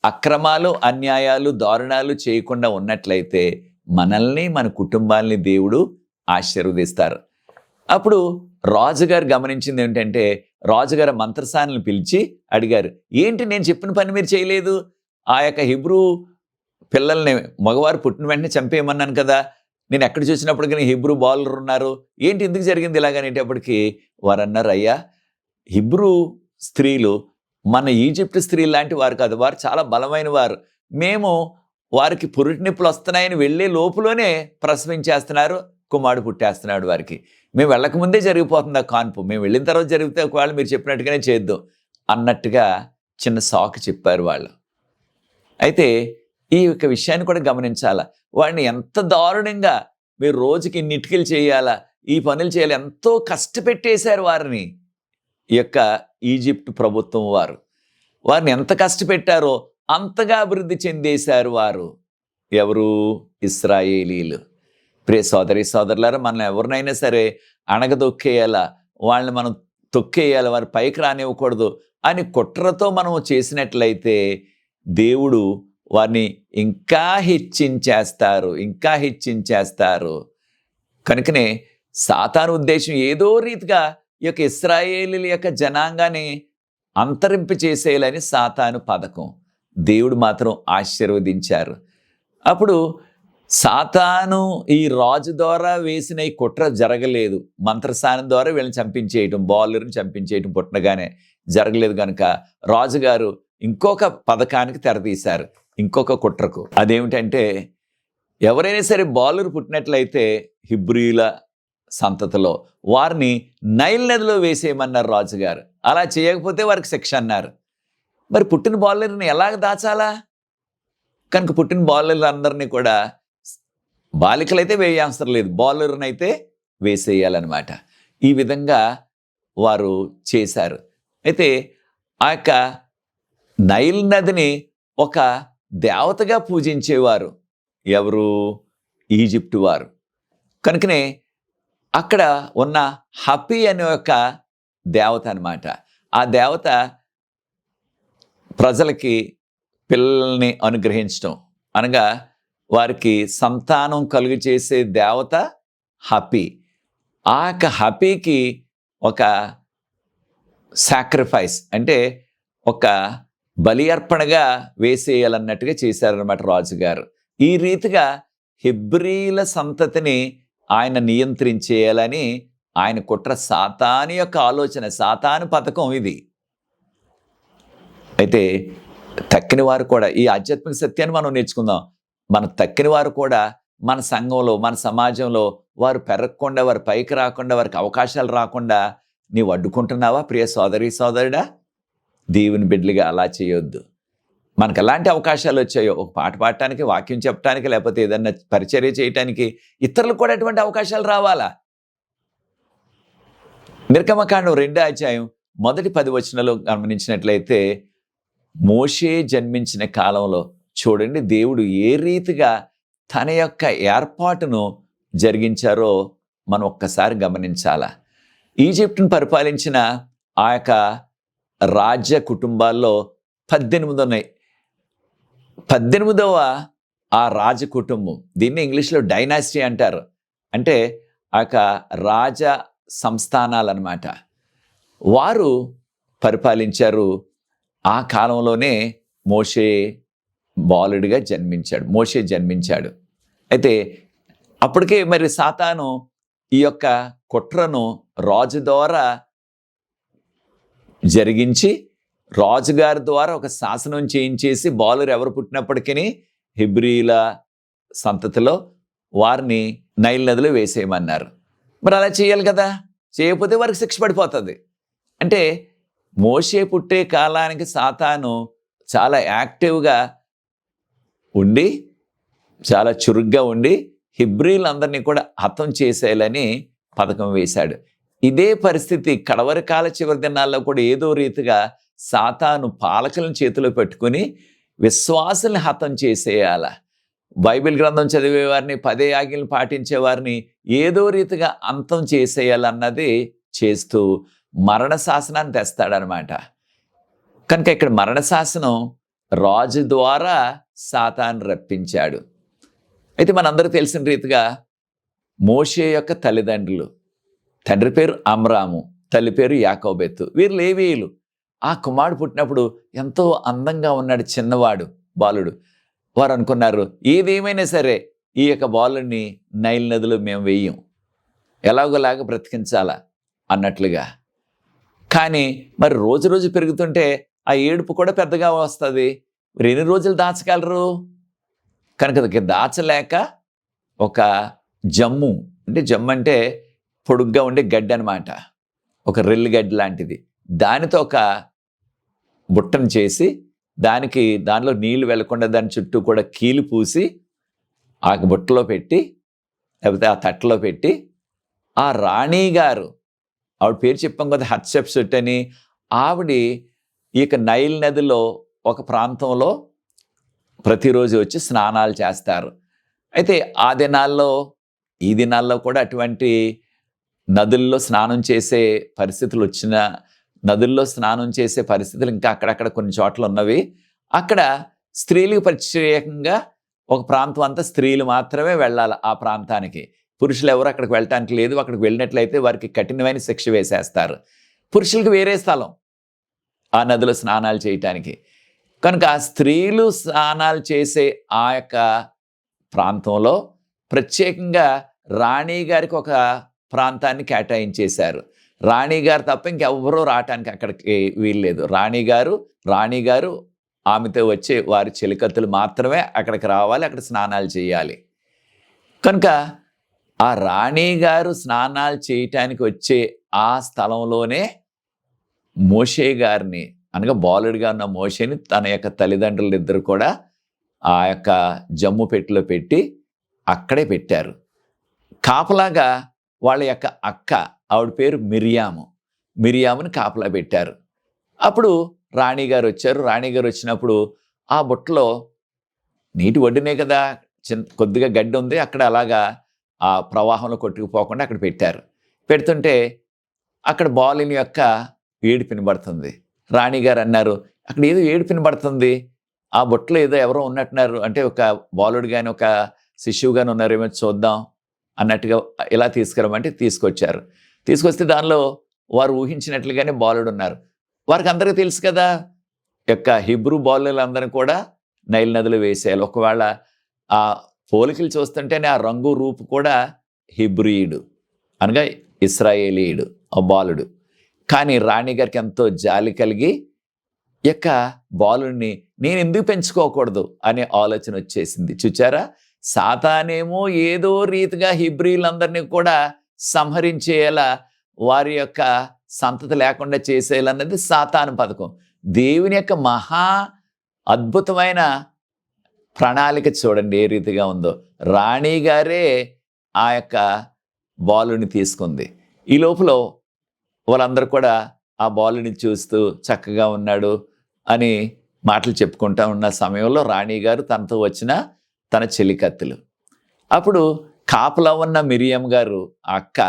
S1: అక్రమాలు, అన్యాయాలు, దారుణాలు చేయకుండా ఉన్నట్లయితే మనల్ని, మన కుటుంబాలని దేవుడు ఆశీర్వదిస్తారు. అప్పుడు రాజుగారు గమనించింది ఏంటంటే, రాజుగారు మంత్రసానులను పిలిచి అడిగారు, ఏంటి నేను చెప్పిన పని మీరు చేయలేదు? ఆ యొక్క హిబ్రూ పిల్లల్ని మగవారు పుట్టిన వెంటనే చంపేయమన్నాను కదా, నేను ఎక్కడ చూసినప్పటికీ హిబ్రూ బాలురు ఉన్నారు, ఏంటి ఎందుకు జరిగింది ఇలాగనేటప్పటికీ వారు అన్నారు, అయ్యా హిబ్రూ స్త్రీలు మన ఈజిప్ట్ స్త్రీ లాంటి వారు కాదు, వారు చాలా బలమైన వారు. మేము వారికి పురిటి నొప్పులు వస్తున్నాయని వెళ్ళే లోపులోనే ప్రసవించేస్తున్నారు, కుమారుడు పుట్టేస్తున్నాడు వారికి. మేము వెళ్ళకముందే జరిగిపోతుంది ఆ కాన్పు, మేము వెళ్ళిన తర్వాత జరిగితే ఒకవేళ మీరు చెప్పినట్టుగానే చేద్దాం అన్నట్టుగా చిన్న సాకు చెప్పారు వాళ్ళు. అయితే ఈ యొక్క విషయాన్ని కూడా గమనించాలా. వాడిని ఎంత దారుణంగా మీరు రోజుకి ఇన్ని ఇటుకలు చేయాలా, ఈ పనులు చేయాలి, ఎంతో కష్టపెట్టేశారు వారిని. ఈ యొక్క ఈజిప్ట్ ప్రభుత్వం వారిని ఎంత కష్టపెట్టారో అంతగా అభివృద్ధి చెందేశారు వారు. ఎవరు? ఇశ్రాయేలీలు. ప్రియ సోదరి సోదరులారా, మనం ఎవరినైనా సరే అణగదొక్కేయాలా, వాళ్ళని మనం తొక్కేయాలి, వారి పైకి రానివ్వకూడదు అని కుట్రతో మనం చేసినట్లయితే దేవుడు వారిని ఇంకా హెచ్చించేస్తారు. కనుకనే సాతాను ఉద్దేశం ఏదో రీతిగా ఈ యొక్క ఇశ్రాయేలీల యొక్క జనాంగాన్ని అంతరింప చేసేయాలని సాతాను పథకం. దేవుడు మాత్రం ఆశీర్వదించారు. అప్పుడు సాతాను ఈ రాజు ద్వారా వేసిన ఈ కుట్ర జరగలేదు, మంత్రసానం ద్వారా వీళ్ళని చంపించేయటం, బాలుని చంపించేయటం పుట్టగానే జరగలేదు. కనుక రాజుగారు ఇంకొక పథకానికి తెరతీశారు, ఇంకొక కుట్రకు. అదేమిటంటే, ఎవరైనా సరే బాలురు పుట్టినట్లయితే హిబ్రీల సంతతిలో వారిని నైల్ నదిలో వేసేయమన్నారు రాజుగారు. అలా చేయకపోతే వారికి శిక్ష అన్నారు. మరి పుట్టిన బాలురిని ఎలాగ దాచాలా? కనుక పుట్టిన బాలురందరినీ కూడా, బాలికలైతే వేయాల్సిన లేదు, బాలురిని అయితే వేసేయాలన్నమాట. ఈ విధంగా వారు చేశారు. అయితే ఆ యొక్క నైల్ నదిని ఒక దేవతగా పూజించేవారు. ఎవరు? ఈజిప్టు వారు. కనుకనే అక్కడ ఉన్న హపీ అనే ఒక దేవత అన్నమాట. ఆ దేవత ప్రజలకి పిల్లల్ని అనుగ్రహించడం, అనగా వారికి సంతానం కలుగు చేసే దేవత హపీ. ఆ యొక్క హపీకి ఒక సాక్రిఫైస్ అంటే ఒక బలి అర్పణగా వేసేయాలన్నట్టుగా చేశారన్నమాట రాజుగారు. ఈ రీతిగా హెబ్రీల సంతతిని ఆయన నియంత్రించేయాలని ఆయన కుట్ర, సాతాను యొక్క ఆలోచన, సాతాను పథకం ఇది. అయితే తక్కిన వారు కూడా ఈ ఆధ్యాత్మిక సత్యాన్ని మనం నేర్చుకుందాం. మన తక్కిన వారు కూడా మన సంఘంలో, మన సమాజంలో వారు పెరగకుండా, వారు పైకి రాకుండా, వారికి అవకాశాలు రాకుండా నీవు అడ్డుకుంటున్నావా ప్రియ సోదరి సోదరుడా? దేవుని బిడ్డలుగా అలా చేయొద్దు. మనకు ఎలాంటి అవకాశాలు వచ్చాయో, ఒక పాట పాడటానికి, వాక్యం చెప్పడానికి, లేకపోతే ఏదన్నా పరిచర్య చేయటానికి, ఇతరులకు కూడా అటువంటి అవకాశాలు రావాలా? నిర్గమకాండం 2వ అధ్యాయం మొదటి 10 వచనాలు గమనించినట్లయితే, మోషే జన్మించిన కాలంలో చూడండి దేవుడు ఏ రీతిగా తన యొక్క ఏర్పాటును జరిగించారో మనం ఒక్కసారి గమనించాలా. ఈజిప్టును పరిపాలించిన ఆ యొక్క రాజ్య కుటుంబాల్లో 18 ఉన్నాయి. 18వ ఆ రాజ కుటుంబం, దీన్ని ఇంగ్లీష్లో డైనాసిటీ అంటారు. అంటే ఆ యొక్క రాజ సంస్థానాలు అన్నమాట. వారు పరిపాలించారు. ఆ కాలంలోనే మోషే బాలుడిగా మోషే జన్మించాడు. అయితే అప్పటికే మరి సాతాను ఈ యొక్క కుట్రను రాజు ద్వారా జరిగించి, రాజుగారి ద్వారా ఒక శాసనం చేయించేసి, బాలురు ఎవరు పుట్టినప్పటికీ హెబ్రీల సంతతిలో వారిని నైల్ నదిలో వేసేయమన్నారు. మరి అలా చేయాలి కదా, చేయకపోతే వారికి శిక్ష పడిపోతుంది. అంటే మోషే పుట్టే కాలానికి సాతాను చాలా యాక్టివ్గా ఉండి, చాలా చురుగ్గా ఉండి హెబ్రీలందరినీ కూడా హతం చేసేయాలని పథకం వేశాడు. ఇదే పరిస్థితి కడవరి కాల చివరి దినాల్లో కూడా ఏదో రీతిగా సాతాను పాలకులను చేతిలో పెట్టుకుని విశ్వాసుల్ని హతం చేసేయాల. బైబిల్ గ్రంథం చదివేవారిని, 10 ఆజ్ఞలు పాటించేవారిని ఏదో రీతిగా అంతం చేసేయాలన్నది చేస్తూ మరణ శాసనాన్ని తెస్తాడనమాట. కనుక ఇక్కడ మరణ శాసనం రాజు ద్వారా సాతాను రప్పించాడు. అయితే మనందరికీ తెలిసిన రీతిగా మోషే యొక్క తల్లిదండ్రులు, తండ్రి పేరు అమ్రాము, తల్లి పేరు యాకోబెత్తు, వీరు లేవీయులు. ఆ కుమారుడు పుట్టినప్పుడు ఎంతో అందంగా ఉన్నాడు, చిన్నవాడు బాలుడు. వారు అనుకున్నారు, ఏదేమైనా సరే ఈ యొక్క బాలుడిని నైల్ నదిలో మేము వేయం, ఎలాగోలాగా బ్రతికించాలా అన్నట్లుగా. కానీ మరి రోజు రోజు పెరుగుతుంటే ఆ ఏడుపు కూడా పెద్దగా వస్తుంది. మరి ఎన్ని రోజులు దాచగలరు? కనుక దాచలేక ఒక జమ్ము అంటే పొడుగ్గా ఉండే గడ్డి అనమాట, ఒక రెల్లి గడ్డి లాంటిది, దానితో ఒక బుట్టను చేసి దానిలో నీళ్లు వెళ్లకుండా దాని చుట్టూ కూడా కీలు పూసి ఆ బుట్టలో పెట్టి, లేకపోతే ఆ తట్టలో పెట్టి, ఆ రాణి గారు, ఆవిడ పేరు చెప్పాం కదా, హత్షెప్సుట్ అని, ఆవిడ ఈ యొక్క నైల్ నదిలో ఒక ప్రాంతంలో ప్రతిరోజు వచ్చి స్నానాలు చేస్తారు. అయితే ఆ దినాల్లో, ఈ దినాల్లో కూడా అటువంటి నదుల్లో స్నానం చేసే పరిస్థితులు నదుల్లో స్నానం చేసే పరిస్థితులు ఇంకా అక్కడక్కడ కొన్ని చోట్ల ఉన్నవి. అక్కడ స్త్రీలకు ప్రత్యేకంగా ఒక ప్రాంతం అంతా స్త్రీలు మాత్రమే వెళ్ళాలి ఆ ప్రాంతానికి. పురుషులు ఎవరు అక్కడికి వెళ్ళటానికి లేదు. అక్కడికి వెళ్ళినట్లయితే వారికి కఠినమైన శిక్ష వేసేస్తారు. పురుషులకు వేరే స్థలం ఆ నదిలో స్నానాలు చేయటానికి. కనుక ఆ స్త్రీలు స్నానాలు చేసే ఆ యొక్క ప్రాంతంలో ప్రత్యేకంగా రాణి గారికి ఒక ప్రాంతాన్ని కేటాయించేశారు. రాణి గారు తప్ప ఇంకెవ్వరూ రావటానికి అక్కడికి వీల్లేదు. రాణి గారు ఆమెతో వచ్చే వారి చెలికత్తులు మాత్రమే అక్కడికి రావాలి, అక్కడ స్నానాలు చేయాలి. కనుక ఆ రాణి గారు స్నానాలు చేయటానికి వచ్చే ఆ స్థలంలోనే మోషే గారిని, అనగా బాలుడిగా ఉన్న మోషేని తన యొక్క తల్లిదండ్రులు ఇద్దరు కూడా ఆ యొక్క జమ్ము పెట్టిలో పెట్టి అక్కడే పెట్టారు. కాపలాగా వాళ్ళ యొక్క అక్క, ఆవిడ పేరు మిరియాముని కాపలా పెట్టారు. అప్పుడు రాణిగారు వచ్చారు. రాణిగారు వచ్చినప్పుడు ఆ బుట్టలో నీటి ఒడ్డునే కదా, కొద్దిగా గడ్డి ఉంది, అక్కడ అలాగా ఆ ప్రవాహంలో కొట్టుకుపోకుండా అక్కడ పెట్టారు. పెడుతుంటే అక్కడ బాలుని యొక్క ఏడుపు వినబడుతుంది. రాణిగారు అన్నారు, అక్కడ ఏదో ఏడుపు వినబడుతుంది, ఆ బుట్టలో ఏదో ఎవరో ఉన్నట్టున్నారు, అంటే ఒక బాలుడు కానీ ఒక శిశువు కానీ ఉన్నారేమో చూద్దాం అన్నట్టుగా ఇలా తీసుకురమంటే తీసుకొచ్చారు. తీసుకొస్తే దానిలో వారు ఊహించినట్లుగానే బాలుడు ఉన్నారు. వారికి అందరికీ తెలుసు కదా, యొక్క హిబ్రూ బాలులందరినీ కూడా నైల్ నదిలో వేసేయాలి. ఒకవేళ ఆ పోలికలు చూస్తుంటేనే ఆ రంగు రూపు కూడా హిబ్రీయుడు, అనగా ఇశ్రాయేలీయుడు ఆ బాలుడు. కానీ రాణి గారికి ఎంతో జాలి కలిగి యొక్క బాలుని నేను ఎందుకు పెంచుకోకూడదు అనే ఆలోచన వచ్చేసింది. చూచారా, సాతానేమో ఏదో రీతిగా హెబ్రీలందరినీ కూడా సంహరించేలా, వారి యొక్క సంతతి లేకుండా చేసేయాలన్నది సాతాను పథకం. దేవుని యొక్క మహా అద్భుతమైన ప్రణాళిక చూడండి ఏ రీతిగా ఉందో. రాణి గారే ఆ యొక్క బాలుని తీసుకుంది. ఈ లోపల వాళ్ళందరూ కూడా ఆ బాలుని చూస్తూ చక్కగా ఉన్నాడు అని మాటలు చెప్పుకుంటా ఉన్న సమయంలో రాణి గారు తనతో వచ్చిన తన చెలికత్తెలు, అప్పుడు కాపలా ఉన్న మిరియం గారు ఆ అక్క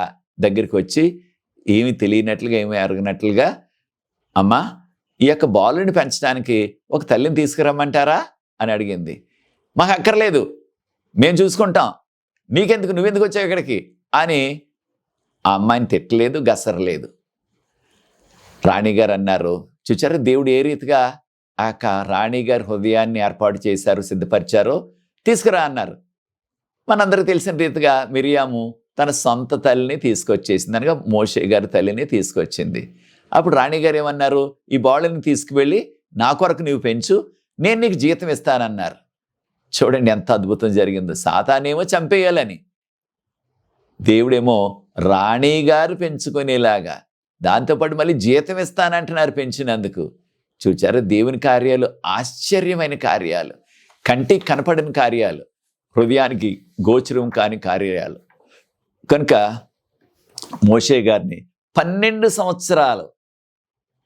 S1: దగ్గరికి వచ్చి ఏమి తెలియనట్లుగా ఏమి ఎరగనట్లుగా, అమ్మా ఈ యొక్క బాలుని పెంచడానికి ఒక తల్లిని తీసుకురమ్మంటారా అని అడిగింది. మాకు అక్కర్లేదు, మేము చూసుకుంటాం, నీకెందుకు, నువ్వెందుకు వచ్చావు ఇక్కడికి అని ఆ అమ్మాయిని తిట్టలేదు, గసరలేదు. రాణిగారు అన్నారు, చూచారు దేవుడు ఏ రీతిగా ఆ యొక్క రాణిగారి హృదయాన్ని ఏర్పాటు చేశారు, సిద్ధపరిచారో, తీసుకురా అన్నారు. మనందరికీ తెలిసిన రీతిగా మిరియాము తన సొంత తల్లిని తీసుకొచ్చేసింది, అనగా మోషే గారి తల్లిని తీసుకొచ్చింది. అప్పుడు రాణిగారు ఏమన్నారు, ఈ బాలుని తీసుకువెళ్ళి నా కొరకు నీవు పెంచు, నేను నీకు జీతం ఇస్తానన్నారు. చూడండి ఎంత అద్భుతం జరిగిందో. సాతానేమో చంపేయాలని, దేవుడేమో రాణిగారు పెంచుకునేలాగా, దాంతోపాటు మళ్ళీ జీతం ఇస్తానంటున్నారు పెంచినందుకు. చూచారు దేవుని కార్యాలు ఆశ్చర్యమైన కార్యాలు, కంటికి కనపడిన కార్యాలు, హృదయానికి గోచరం కాని కార్యాలు. కనుక మోషే గారిని 12 సంవత్సరాలు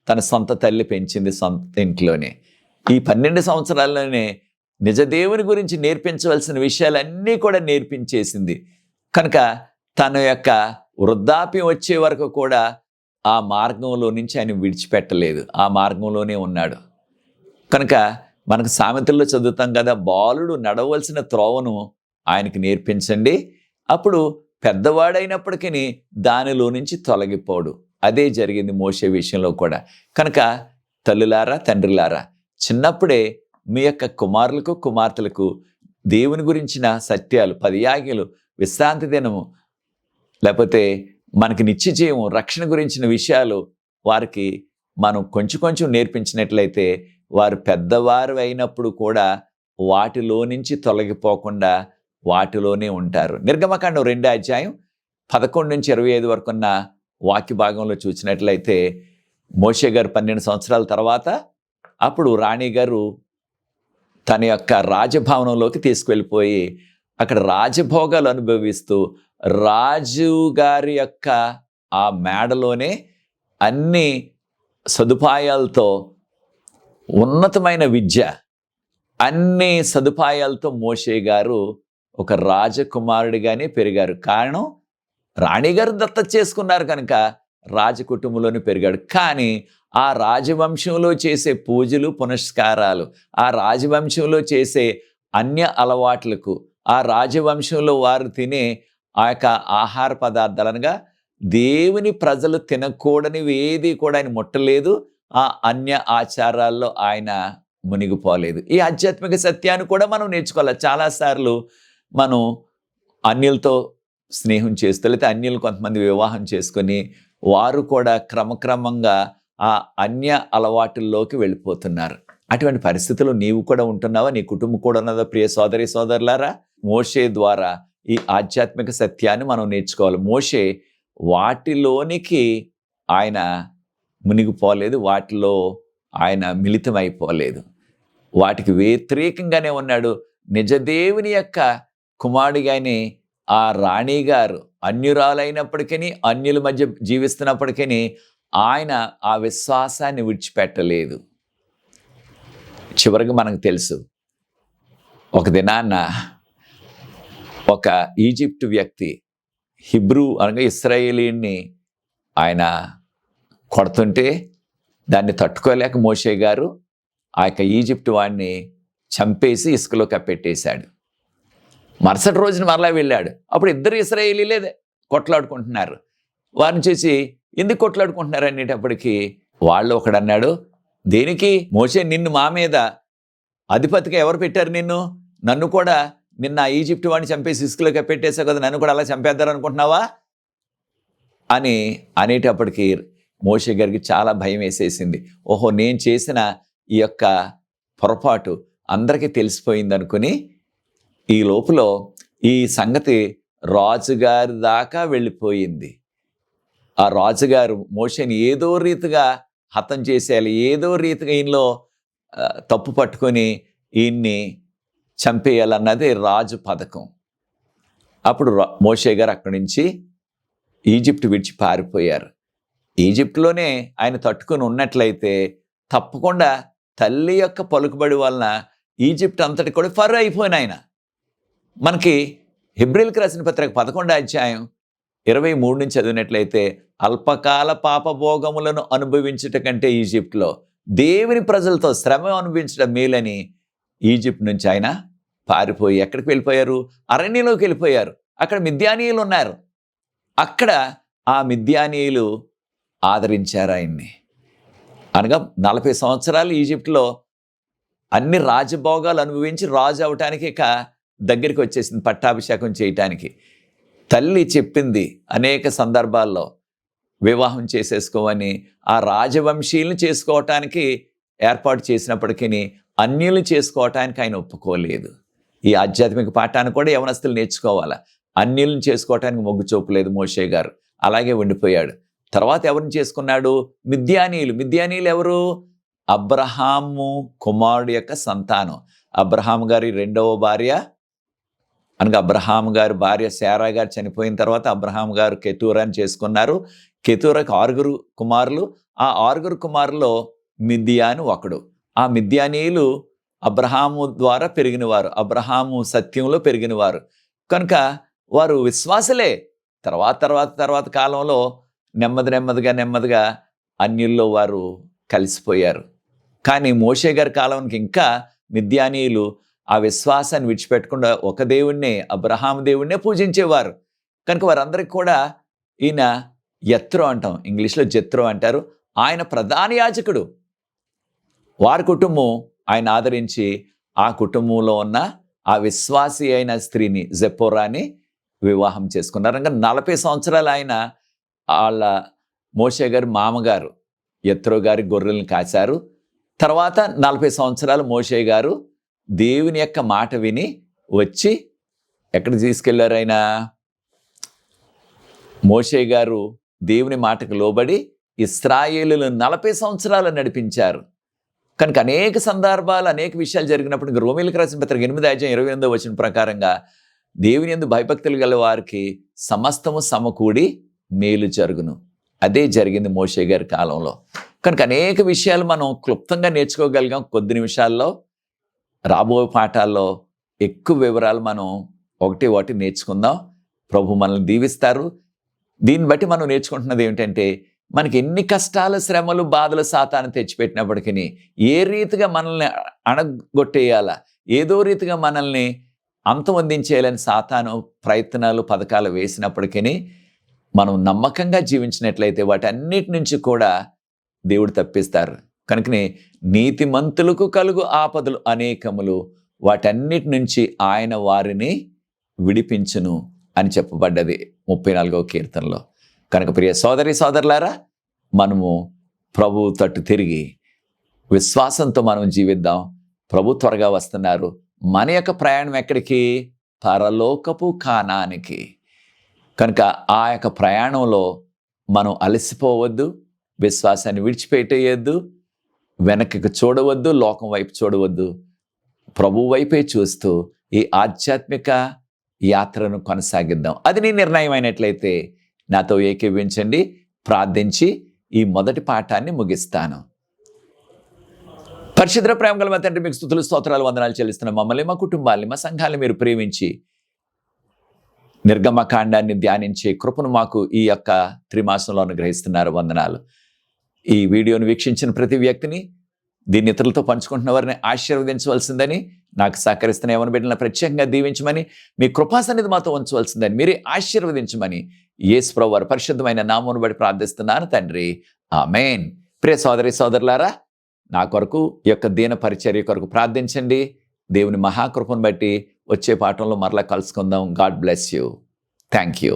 S1: తన సొంత తల్లి పెంచింది, సొంత ఇంట్లోనే. ఈ 12 సంవత్సరాల్లోనే నిజదేవుని గురించి నేర్పించవలసిన విషయాలన్నీ కూడా నేర్పించేసింది. కనుక తన యొక్క వృద్ధాప్యం వచ్చే వరకు కూడా ఆ మార్గంలో నుంచి ఆయన విడిచిపెట్టలేదు, ఆ మార్గంలోనే ఉన్నాడు. కనుక మనకు సామెతల్లో చదువుతాం కదా, బాలుడు నడవలసిన త్రోవను ఆయనకి నేర్పించండి, అప్పుడు పెద్దవాడైనప్పటికీ దానిలో నుంచి తొలగిపోడు. అదే జరిగింది మోషే విషయంలో కూడా. కనుక తల్లులారా, తండ్రులారా, చిన్నప్పుడే మీ యొక్క కుమారులకు కుమార్తెలకు దేవుని గురించిన సత్యాలు, 10 ఆజ్ఞలు, విశ్రాంతి దినము, లేకపోతే మనకి నిత్యజీవం, రక్షణ గురించిన విషయాలు వారికి మనం కొంచెం కొంచెం నేర్పించినట్లయితే వారు పెద్దవారు అయినప్పుడు కూడా వాటిలో నుంచి తొలగిపోకుండా వాటిలోనే ఉంటారు. నిర్గమకాండం 2వ అధ్యాయం 11 నుంచి 25 వరకు ఉన్న వాక్య భాగంలో చూసినట్లయితే, మోషే గారు 12 సంవత్సరాల తర్వాత అప్పుడు రాణి గారు తన యొక్క రాజభవనంలోకి తీసుకువెళ్ళిపోయి అక్కడ రాజభోగాలు అనుభవిస్తూ రాజు గారి యొక్క ఆ మేడలోనే అన్ని సదుపాయాలతో, ఉన్నతమైన విద్య, అన్ని సదుపాయాలతో మోషే గారు ఒక రాజకుమారుడిగానే పెరిగారు. కారణం రాణిగారు దత్తత చేసుకున్నారు కనుక రాజకుటుంబంలోనే పెరిగాడు. కానీ ఆ రాజవంశంలో చేసే పూజలు, పునస్కారాలు, ఆ రాజవంశంలో చేసే అన్య అలవాట్లకు, ఆ రాజవంశంలో వారు తినే ఆ యొక్క ఆహార పదార్థాలనగా దేవుని ప్రజలు తినకూడనివి ఏది కూడా ఆయన ముట్టలేదు, ఆ అన్య ఆచారాల్లో ఆయన మునిగిపోలేదు. ఈ ఆధ్యాత్మిక సత్యాన్ని కూడా మనం నేర్చుకోవాలి. చాలాసార్లు మనం అన్యులతో స్నేహం చేస్తూ, లేకపోతే అన్యులు కొంతమంది వివాహం చేసుకొని వారు కూడా క్రమక్రమంగా ఆ అన్య అలవాటుల్లోకి వెళ్ళిపోతున్నారు. అటువంటి పరిస్థితుల్లో నీవు కూడా ఉంటున్నావా, నీ కుటుంబం కూడా ఉన్నదా ప్రియ సోదరి సోదరులారా? మోషే ద్వారా ఈ ఆధ్యాత్మిక సత్యాన్ని మనం నేర్చుకోవాలి. మోషే వాటిలోనికి ఆయన మునిగిపోలేదు, వాటిలో ఆయన మిళితమైపోలేదు, వాటికి వ్యతిరేకంగానే ఉన్నాడు. నిజదేవుని యొక్క కుమారుడిగానే ఆ రాణిగారు అన్యురాలైనప్పటికీ, అన్యుల మధ్య జీవిస్తున్నప్పటికీ ఆయన ఆ విశ్వాసాన్ని విడిచిపెట్టలేదు. చివరికి మనకు తెలుసు, ఒక దినాన్న ఒక ఈజిప్ట్ వ్యక్తి హిబ్రూ అనగా ఇశ్రాయేలీని ఆయన కొడుతుంటే దాన్ని తట్టుకోలేక మోషే గారు ఆ యొక్క ఈజిప్ట్ వాడిని చంపేసి ఇసుకలో కప్పెట్టేశాడు. మరుసటి రోజున మరలా వెళ్ళాడు. అప్పుడు ఇద్దరు ఇశ్రాయేలీలే కొట్లాడుకుంటున్నారు. వారిని చూసి ఎందుకు కొట్లాడుకుంటున్నారు అనేటప్పటికీ వాళ్ళు ఒకడన్నాడు, దేనికి మోషే, నిన్ను మా మీద అధిపతిగా ఎవరు పెట్టారు నిన్ను? నన్ను కూడా నిన్న ఈజిప్ట్ వాడిని చంపేసి ఇసుకలో కప్పెట్టేశావు కదా, నన్ను కూడా అలా చంపేద్దారనుకుంటున్నావా అని అనేటప్పటికీ మోషే గారికి చాలా భయం వేసేసింది. ఓహో, నేను చేసిన ఈ యొక్క పొరపాటు అందరికీ తెలిసిపోయింది అనుకుని ఈ లోపల ఈ సంగతి రాజుగారి దాకా వెళ్ళిపోయింది. ఆ రాజుగారు మోషేని ఏదో రీతిగా హతం చేసేయాలి, ఏదో రీతిగా ఈయనలో తప్పు పట్టుకొని ఈయన్ని చంపేయాలన్నది రాజు పథకం. అప్పుడు మోషే గారు అక్కడి నుంచి ఈజిప్ట్ విడిచి పారిపోయారు. ఈజిప్ట్లోనే ఆయన తట్టుకొని ఉన్నట్లయితే తప్పకుండా తల్లి యొక్క పలుకుబడి వలన ఈజిప్ట్ అంతటి కూడా ఫర్ అయిపోయిన ఆయన. మనకి హెబ్రీయులకు రాసిన పత్రిక 11వ అధ్యాయం 23 నుంచి చదివినట్లయితే అల్పకాల పాపభోగములను అనుభవించుట కంటే ఈజిప్ట్లో దేవుని ప్రజలతో శ్రమ అనుభవించడం మేలని ఈజిప్ట్ నుంచి ఆయన పారిపోయి ఎక్కడికి వెళ్ళిపోయారు? అరణ్యంలోకి వెళ్ళిపోయారు. అక్కడ మిద్యానీయులు ఉన్నారు. అక్కడ ఆ మిద్యానీయులు ఆదరించారు ఆయన్ని. అనగా 40 సంవత్సరాలు ఈజిప్ట్లో అన్ని రాజభోగాలు అనుభవించి రాజు అవటానికి ఇక దగ్గరికి వచ్చేసింది, పట్టాభిషేకం చేయటానికి. తల్లి చెప్పింది అనేక సందర్భాల్లో వివాహం చేసేసుకోవని, ఆ రాజవంశీయుల్ని చేసుకోవటానికి ఏర్పాటు చేసినప్పటికీ అన్యుల్ని చేసుకోవటానికి ఆయన ఒప్పుకోలేదు. ఈ ఆధ్యాత్మిక పాఠాన్ని కూడా యవనస్తులు నేర్చుకోవాలా. అన్యుల్ని చేసుకోవటానికి మొగ్గు చూపలేదు మోషే గారు, అలాగే ఉండిపోయాడు. తర్వాత ఎవరిని చేసుకున్నాడు? మిద్యానీయులు. మిద్యానీయులు ఎవరు? అబ్రహాము కుమారుడు యొక్క సంతానం. అబ్రహాం గారి రెండవ భార్య అనగా అబ్రహాం గారి భార్య శారా గారు చనిపోయిన తర్వాత అబ్రహాం గారు కెతూరాని చేసుకున్నారు. కెతూరాకి 6 కుమారులు. ఆ 6 కుమారులో మిద్యాను ఒకడు. ఆ మిద్యానీయులు అబ్రహాము ద్వారా పెరిగినవారు, అబ్రహాము సత్యంలో పెరిగినవారు కనుక వారు విశ్వాసులే. తర్వాత కాలంలో నెమ్మదిగా అన్యుల్లో వారు కలిసిపోయారు. కానీ మోషే గారి కాలానికి ఇంకా మిద్యానీయులు ఆ విశ్వాసాన్ని విడిచిపెట్టకుండా ఒక దేవుణ్ణే, అబ్రహాం దేవుణ్ణే పూజించేవారు. కనుక వారందరికీ కూడా ఈయన యత్రో అంటాం, ఇంగ్లీష్లో జత్రో అంటారు, ఆయన ప్రధాన యాజకుడు. వారి కుటుంబం ఆయన ఆదరించి ఆ కుటుంబంలో ఉన్న ఆ విశ్వాసి అయిన స్త్రీని జెపోరాని వివాహం చేసుకున్నారు. ఇంకా 40 సంవత్సరాలు ఆయన వాళ్ళ మోషే గారి మామగారు యత్రో గారి గొర్రెలను కాశారు. తర్వాత 40 సంవత్సరాలు మోషే గారు దేవుని యొక్క మాట విని వచ్చి ఎక్కడికి తీసుకెళ్లారు? ఆయన మోషే గారు దేవుని మాటకు లోబడి ఇశ్రాయేలును 40 సంవత్సరాలు నడిపించారు. కనుక అనేక సందర్భాలు అనేక విషయాలు జరిగినప్పుడు ఇంకా రోమీయులకు రాసిన పత్రిక 8వ అధ్యాయం 28వ వచనం ప్రకారంగా దేవుని యందు భయభక్తులు గల వారికి సమస్తము సమకూడి మేలు జరుగును. అదే జరిగింది మోషే గారి కాలంలో. కనుక అనేక విషయాలు మనం క్లుప్తంగా నేర్చుకోగలిగాం కొద్ది నిమిషాల్లో. రాబోయే పాఠాల్లో ఎక్కువ వివరాలు మనం ఒకటి నేర్చుకుందాం. ప్రభు మనల్ని దీవిస్తారు. దీన్ని బట్టి మనం నేర్చుకుంటున్నది ఏమిటంటే, మనకి ఎన్ని కష్టాలు, శ్రమలు, బాధలు సాతాను తెచ్చిపెట్టినప్పటికీ ఏ రీతిగా మనల్ని అణగొట్టేయాలా, ఏదో రీతిగా మనల్ని అంతమొందించేయాలని సాతాను ప్రయత్నాలు, పథకాలు వేసినప్పటికీ మనం నమ్మకంగా జీవించినట్లయితే వాటన్నిటి నుంచి కూడా దేవుడు తప్పిస్తారు. కనుకనే నీతిమంతులకు కలుగు ఆపదలు అనేకములు, వాటన్నిటి నుంచి ఆయన వారిని విడిపించును అని చెప్పబడ్డది 34వ కీర్తనలో. కనుక ప్రియ సోదరి సోదరులారా, మనము ప్రభు తట్టు తిరిగి విశ్వాసంతో మనం జీవిద్దాం. ప్రభు త్వరగా వస్తున్నారు. మన యొక్క ప్రయాణం ఎక్కడికి? పరలోకపు కానానికి. కనుక ఆ యొక్క ప్రయాణంలో మనం అలసిపోవద్దు, విశ్వాసాన్ని విడిచిపెట్టేయద్దు, వెనక్కి చూడవద్దు, లోకం వైపు చూడవద్దు. ప్రభు వైపే చూస్తూ ఈ ఆధ్యాత్మిక యాత్రను కొనసాగిద్దాం. అది నీ నిర్ణయం అయినట్లయితే నాతో ఏకీభవించండి. ప్రార్థించి ఈ మొదటి పాఠాన్ని ముగిస్తాను. పరిశుద్ధ ప్రేమ గల మా తండ్రి, మీకు స్తుతులు, స్తోత్రాలు, వందనాలు చెల్లిస్తున్న మమ్మల్ని, మా కుటుంబాన్ని, మా సంఘాన్ని మీరు ప్రేమించి నిర్గమకాండాన్ని ధ్యానించే కృపను మాకు ఈ యొక్క త్రిమాసంలో అనుగ్రహిస్తున్నారు. వందనాలు. ఈ వీడియోను వీక్షించిన ప్రతి వ్యక్తిని, దీన్ని ఇతరులతో పంచుకుంటున్న వారిని ఆశీర్వదించవలసిందని, నాకు సహకరిస్తున్న ఎవరిని బిడ్డలను ప్రత్యేకంగా దీవించమని, మీ కృపా సన్నిధి మాతో ఉంచవలసిందని, మీరే ఆశీర్వదించమని యేసు ప్రభువు వారి పరిశుద్ధమైన నామమును బట్టి ప్రార్థిస్తున్నాను తండ్రి. ఆమేన్. ప్రియ సోదరి సోదరులారా, నా కొరకు ఈ యొక్క దీన పరిచర్య కొరకు ప్రార్థించండి. దేవుని మహాకృపను బట్టి వచ్చే పాఠంలో మరలా కలుసుకుందాం. God bless you. Thank you.